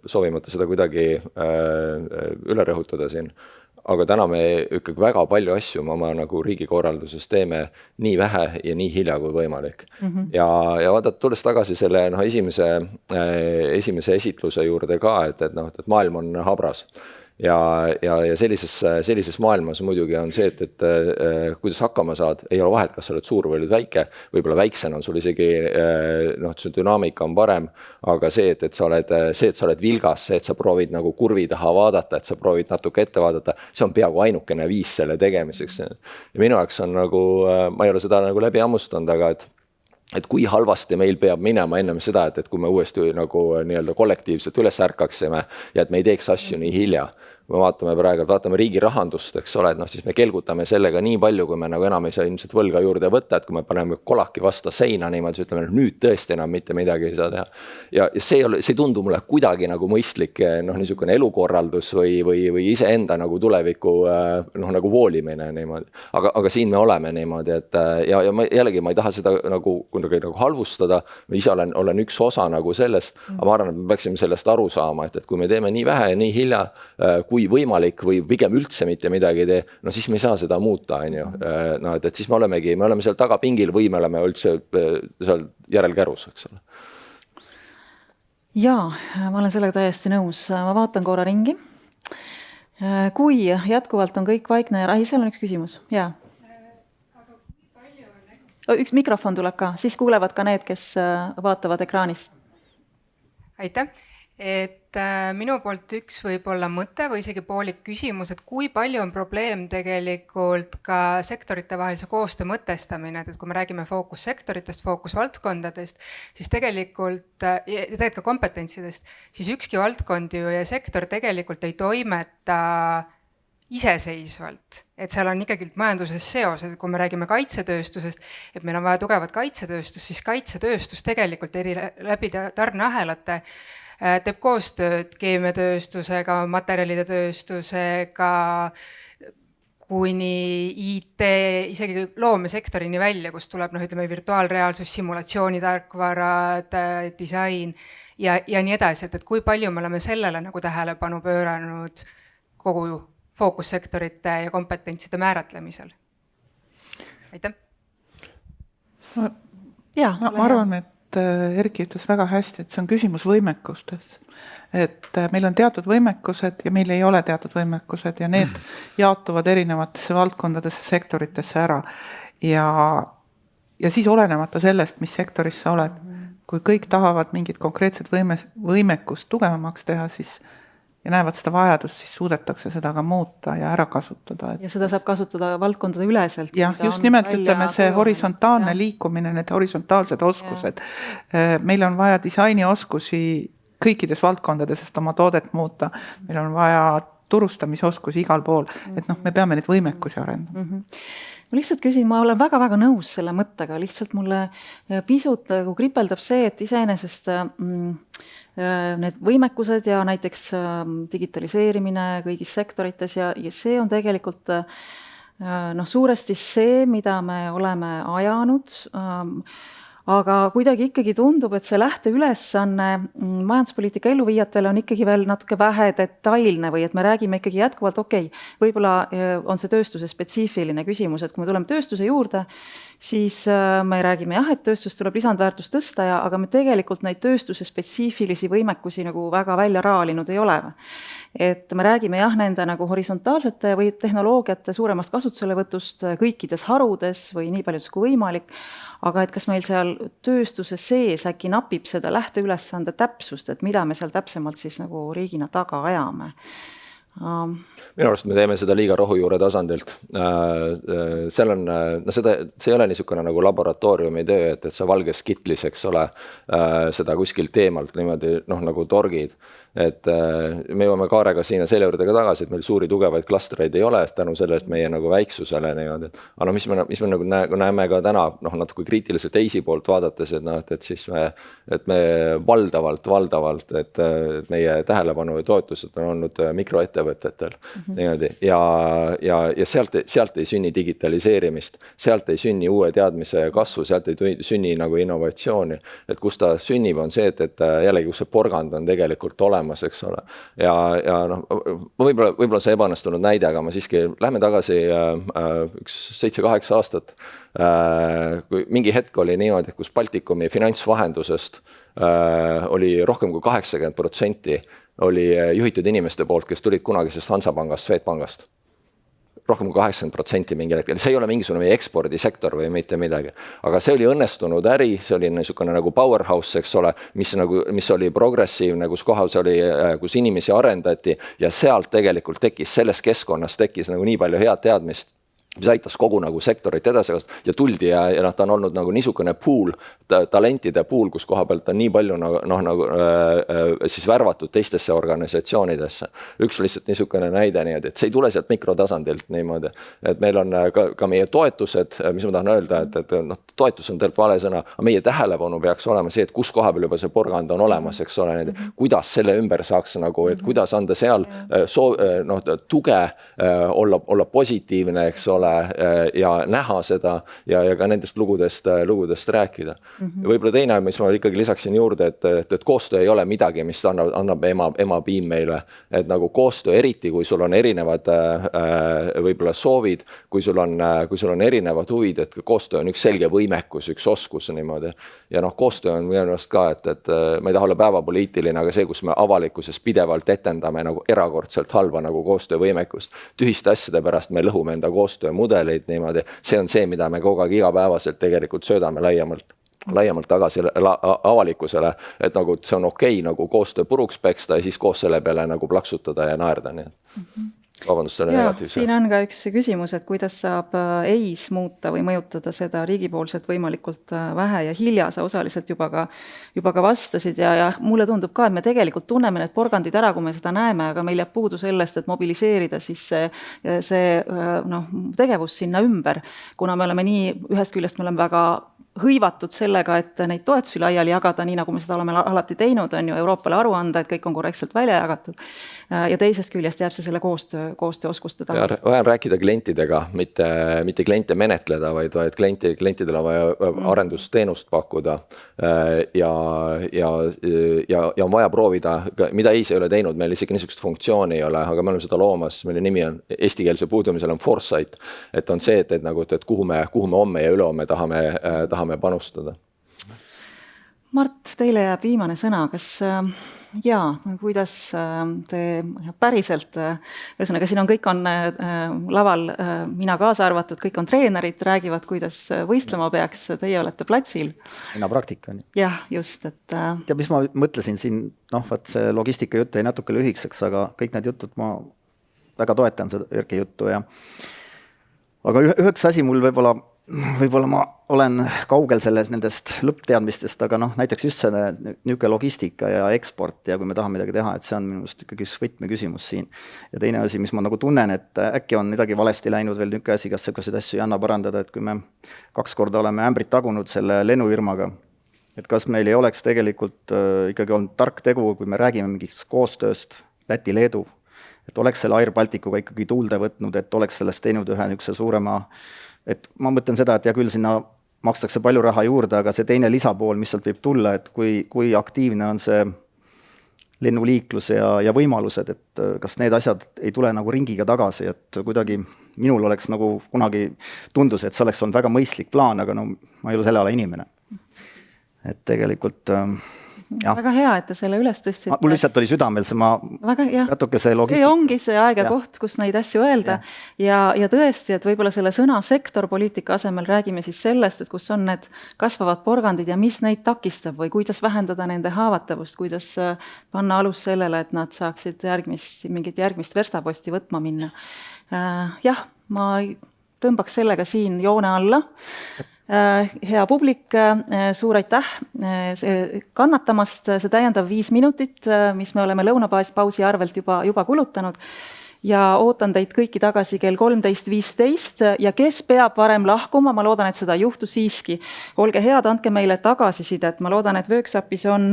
soovimata seda kuidagi üle rõhutada siin, aga täna me ikkagi väga palju asju oma nagu riigikorralduses teeme nii vähe ja nii hilja kui võimalik. Ja vaadata, tulles tagasi selle esimese esitluse juurde ka, et maailm on habras. Ja sellises maailmas muidugi on see, et kuidas hakkama saad, ei ole vahet, kas sa oled suur või oled väike, võib-olla väiksena on sul isegi, see dünaamika on parem, aga see, et sa oled vilgas, see, et sa proovid nagu kurvi taha vaadata, et sa proovid natuke ette vaadata, see on peaaegu ainukene viis selle tegemiseks. Ja minu jaoks on nagu, ma ei ole seda nagu läbi ammustanud, aga et kui halvasti meil peab minema ennem seda, et kui me uuesti nagu nii-öelda kollektiivselt üles ärkaksime ja et me ei teeks asju nii hilja. kui me vaatame riigi rahandust, eks ole, et noh, siis me kelgutame sellega nii palju, kui me nagu enam ei saa ilmselt võlga juurde võtta, et kui me paneme kolaki vastu seina niimoodi, siis ütleme, nüüd tõesti enam mitte midagi ei saa teha. Ja see ei tundu mulle kuidagi nagu mõistlik noh, niisugune elukorraldus või iseenda nagu tuleviku noh, nagu voolimine niimoodi. Aga siin me oleme niimoodi, et ja jällegi ma ei taha seda nagu halvustada, ma ise olen üks osa nagu sellest, aga ma arvan, et me peaksime sellest aru saama, et kui me teeme nii vähe ja nii hilja, kui võimalik või pigem üldse mitte midagi tee, no siis me ei saa seda muuta, on ju. No, et siis me oleme seal tagapingil või me oleme üldse seal järelkärus, eks ole. Jaa, ma olen sellega täiesti nõus. Ma vaatan korra ringi. Kui jätkuvalt on kõik vaikne ja rahi, seal on üks küsimus. Jaa. Üks mikrofon tuleb ka, siis kuulevad ka need, kes vaatavad ekraanist. Aitäh! Et minu poolt üks võib-olla mõte või isegi poolik küsimus, et kui palju on probleem tegelikult ka sektorite vahelise koostöö mõtestamine, et kui me räägime fookussektoritest, fookusvaldkondadest, siis tegelikult ka kompetentsidest, siis ükski valdkond ja sektor tegelikult ei toimeta iseseisvalt, et seal on ikkagi majanduses seos, et kui me räägime kaitsetööstusest, et meil on vaja tugevat kaitsetööstust, siis kaitsetööstus tegelikult läbi tarneahelate teeb koostööd keemiatööstusega, materjalide tööstusega, kuni IT, isegi loomesektorini välja, kus tuleb virtuaalreaalsus, simulatsioonitarkvarad, disain ja nii edasi, et kui palju me oleme sellele nagu tähelepanu pööranud kogu fookussektorite ja kompetentside määratlemisel. Aitäh! Ma arvan, et Erki ütles väga hästi, et see on küsimus võimekustes. Et meil on teatud võimekused ja meil ei ole teatud võimekused ja need jaotuvad erinevatesse valdkondadesse, sektoritesse ära. Ja siis olenemata sellest, mis sektoris sa oled, kui kõik tahavad mingit konkreetset võimekust tugevamaks teha, siis ja näevad seda vajadust, siis suudetakse seda ka muuta ja ära kasutada. Ja seda saab kasutada valdkondade üleselt. Ja just nimelt ütleme see horisontaalne liikumine, need horisontaalsed oskused. Meil on vaja disainioskusi kõikides valdkondades, sest oma toodet muuta. Meil on vaja turustamisoskusi igal pool, et me peame neid võimekusi arendama. Ma lihtsalt küsin, ma olen väga-väga nõus selle mõttega, lihtsalt mulle pisut kripeldab see, et iseenesest need võimekused ja näiteks digitaliseerimine kõigis sektorites ja see on tegelikult suuresti see, mida me oleme ajanud, aga kuidagi ikkagi tundub, et see lähteülesanne majanduspoliitika elluviijatele on ikkagi veel natuke vähe detailne või et me räägime ikkagi jätkuvalt, võib-olla on see tööstuse spetsiifiline küsimus, et kui me tuleme tööstuse juurde, siis me räägime et tööstus tuleb lisandväärtust tõsta, aga me tegelikult neid tööstuse spetsiifilisi võimekusi nagu väga välja raalinud ei ole. Et me räägime nende nagu horisontaalsete või tehnoloogiate suuremast kasutuselevõtust kõikides harudes või nii paljudest kui võimalik, aga et kas meil seal tööstuse sees äkki napib seda lähteülesande täpsust, et mida me seal täpsemalt siis nagu riigina taga ajame. Minu arust me teeme seda liiga rohujuure tasandilt. See ei ole niisugune nagu laboratooriumi töö, et sa valges kitlis, eks ole, seda kuskilt teemalt niimoodi nagu torgid. Et me jõuame Kaarega siin ja selle juurde ka tagasi, et meil suuri tugevaid klastreid ei ole tänu sellest meie nagu väiksusele. Aga mis me nagu näeme ka täna natuke kriitiliselt teisi poolt vaadates, et siis me valdavalt, et meie tähelepanu ja toetused on olnud mikroettevõtetel. Ja sealt ei sünni digitaliseerimist, sealt ei sünni uue teadmise kasvu, sealt ei sünni nagu innovatsiooni. Et kus ta sünnib on see, et jällegi kus see porgand on tegelikult olemas, eks ole. Ja võib-olla see ebaõnnestunud näide, aga ma siiski lähme tagasi 7-8 aastat. Kui mingi hetk oli niimoodi, kus Baltikumi finantsvahendusest oli rohkem kui 80% oli juhitud inimeste poolt, kes tulid kunagisest Hansapangast, Swedbankast. Rohkem kui 80% mingil hetkel. See ei ole mingisugune meie ekspordisektor või mitte midagi. Aga see oli õnnestunud äri, see oli niisugune nagu powerhouse, eks ole, mis oli progressiivne, kus kohal see oli, kus inimesi arendati ja sealt tegelikult tekkis, selles keskkonnas tekkis nagu nii palju head teadmist mis aitas kogu nagu sektorit edasi ja tuldi ja ta on olnud nagu niisugune pool, talentide pool, kus koha pealt on nii palju siis värvatud teistesse organisatsioonidesse. Üks lihtsalt niisugune näide, nii et see ei tule sealt mikrotasandilt niimoodi, et meil on ka meie toetused, mis ma tahan öelda, et toetus on tegelikult vale sõna, aga meie tähelepanu peaks olema see, et kus koha peal juba see porgand on olemas, eks ole, kuidas selle ümber saaks nagu, et kuidas anda seal tuge, olla positiivne, eks ole, ja näha seda ja ka nendest lugudest rääkida. Võib-olla teine, mis ma ikkagi lisaksin juurde, et koostöö ei ole midagi, mis annab emapiim meile. Et nagu koostöö, eriti kui sul on erinevad võib-olla soovid, kui sul on erinevad huvid, et koostöö on üks selge võimekus, üks oskus niimoodi. Ja koostöö on minu arust ka, et ma ei taha olla päevapoliitiline, aga see, kus me avalikkuses pidevalt etendame nagu erakordselt halba nagu koostöövõimekust. Tühiste asjade pärast me lõhume enda koostöömudeleid niimoodi. See on see, mida me kogu aeg igapäevaselt tegelikult söödame laiemalt tagasi avalikkusele, et nagu see on okei nagu koostöö puruks peksta ja siis koos selle peale nagu plaksutada ja naerda. Vabandust, selle negatiivse. Siin on ka üks küsimus, et kuidas saab EIS muuta või mõjutada seda riigipoolselt võimalikult vähe ja hilja, sa osaliselt juba ka vastasid ja mulle tundub ka, et me tegelikult tunneme need porgandid ära, kui me seda näeme, aga meil jääb puudu sellest, et mobiliseerida siis see tegevus sinna ümber, kuna me oleme ühest küljest me oleme väga hõivatud sellega, et neid toetusi laiali jagada, nii nagu me seda oleme alati teinud, on ju Euroopale aru anda, et kõik on korrektselt välja jagatud. Ja teisest küljest jääb see selle koostööoskuste taha. Vaja on rääkida klientidega, mitte kliente menetleda, vaid klientidele on vaja arendusteenust pakkuda ja on vaja proovida, mida EIS ei ole teinud, meil isegi niisugust funktsiooni ei ole, aga me oleme seda loomas, mille nimi on eestikeelse puudumisel on Foresight, et on see, et kuhu me homme ja ülehomme tahame panustada. Mart, teile jääb viimane sõna, kas kuidas te päriselt, ühesõnaga siin kõik on laval, mina kaasa arvatud, kõik on treenerid, räägivad, kuidas võistlema peaks, teie olete platsil. Mina praktika on. Jah, just, et... Ja mis ma mõtlesin siin, see logistika jutt jäi natuke lühikseks, aga kõik need jutud ma väga toetan seda Erki juttu. Aga üheks asi mul võib-olla ma olen kaugel nendest lõppteadmistest, aga näiteks just see niisugune logistika ja eksport ja kui me tahame midagi teha, et see on minu arust ikkagi võtmeküsimus siin. Ja teine asi, mis ma nagu tunnen, et äkki on midagi valesti läinud veel niisugune asi, kas selliseid asju ei anna parandada, et kui me 2 korda oleme ämbrit tagunud selle lennufirmaga, et kas meil ei oleks tegelikult ikkagi olnud tark tegu, kui me räägime mingist koostööst Läti-Leedu, et oleks selle Air Balticuga ikkagi tuulde võtnud, et oleks sellest teinud ühe niisuguse suurema, et ma mõtlen seda, et ja küll sinna makstakse palju raha juurde, aga see teine lisapool, mis sealt võib tulla, et kui aktiivne on see lennuliiklus ja võimalused, et kas need asjad ei tule nagu ringiga tagasi, et kuidagi minul oleks nagu kunagi tundus, et see oleks olnud väga mõistlik plaan, aga ma ei ole selle ala inimene. Et tegelikult... Ja. Väga hea, et te selle üles tõstsite. Mul lihtsalt oli südamel see natuke see logistika. See ongi see aeg ja koht, kus neid asju öelda. Ja tõesti, et võib-olla selle sõna sektorpoliitika asemel räägime siis sellest, et kus on need kasvavad porgandid ja mis neid takistab või kuidas vähendada nende haavatavust, kuidas panna alus sellele, et nad saaksid mingit järgmist verstaposti võtma minna. Jah, ma tõmbaks sellega siin joone alla. Hea publik, suur aitäh kannatamast see täiendav 5 minutit, mis me oleme lõunapausi arvelt juba kulutanud ja ootan teid kõiki tagasi kell 13.15 ja kes peab varem lahkuma, ma loodan, et seda ei juhtu siiski. Olge head, andke meile tagasisidet, ma loodan, et Workshopis on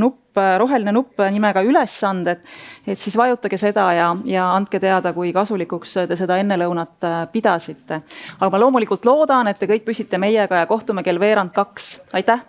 roheline nupp nimega ülesanded, et siis vajutage seda ja andke teada, kui kasulikuks te seda enne lõunat pidasite. Aga ma loomulikult loodan, et te kõik püsite meiega ja kohtume kell 1:02. Aitäh!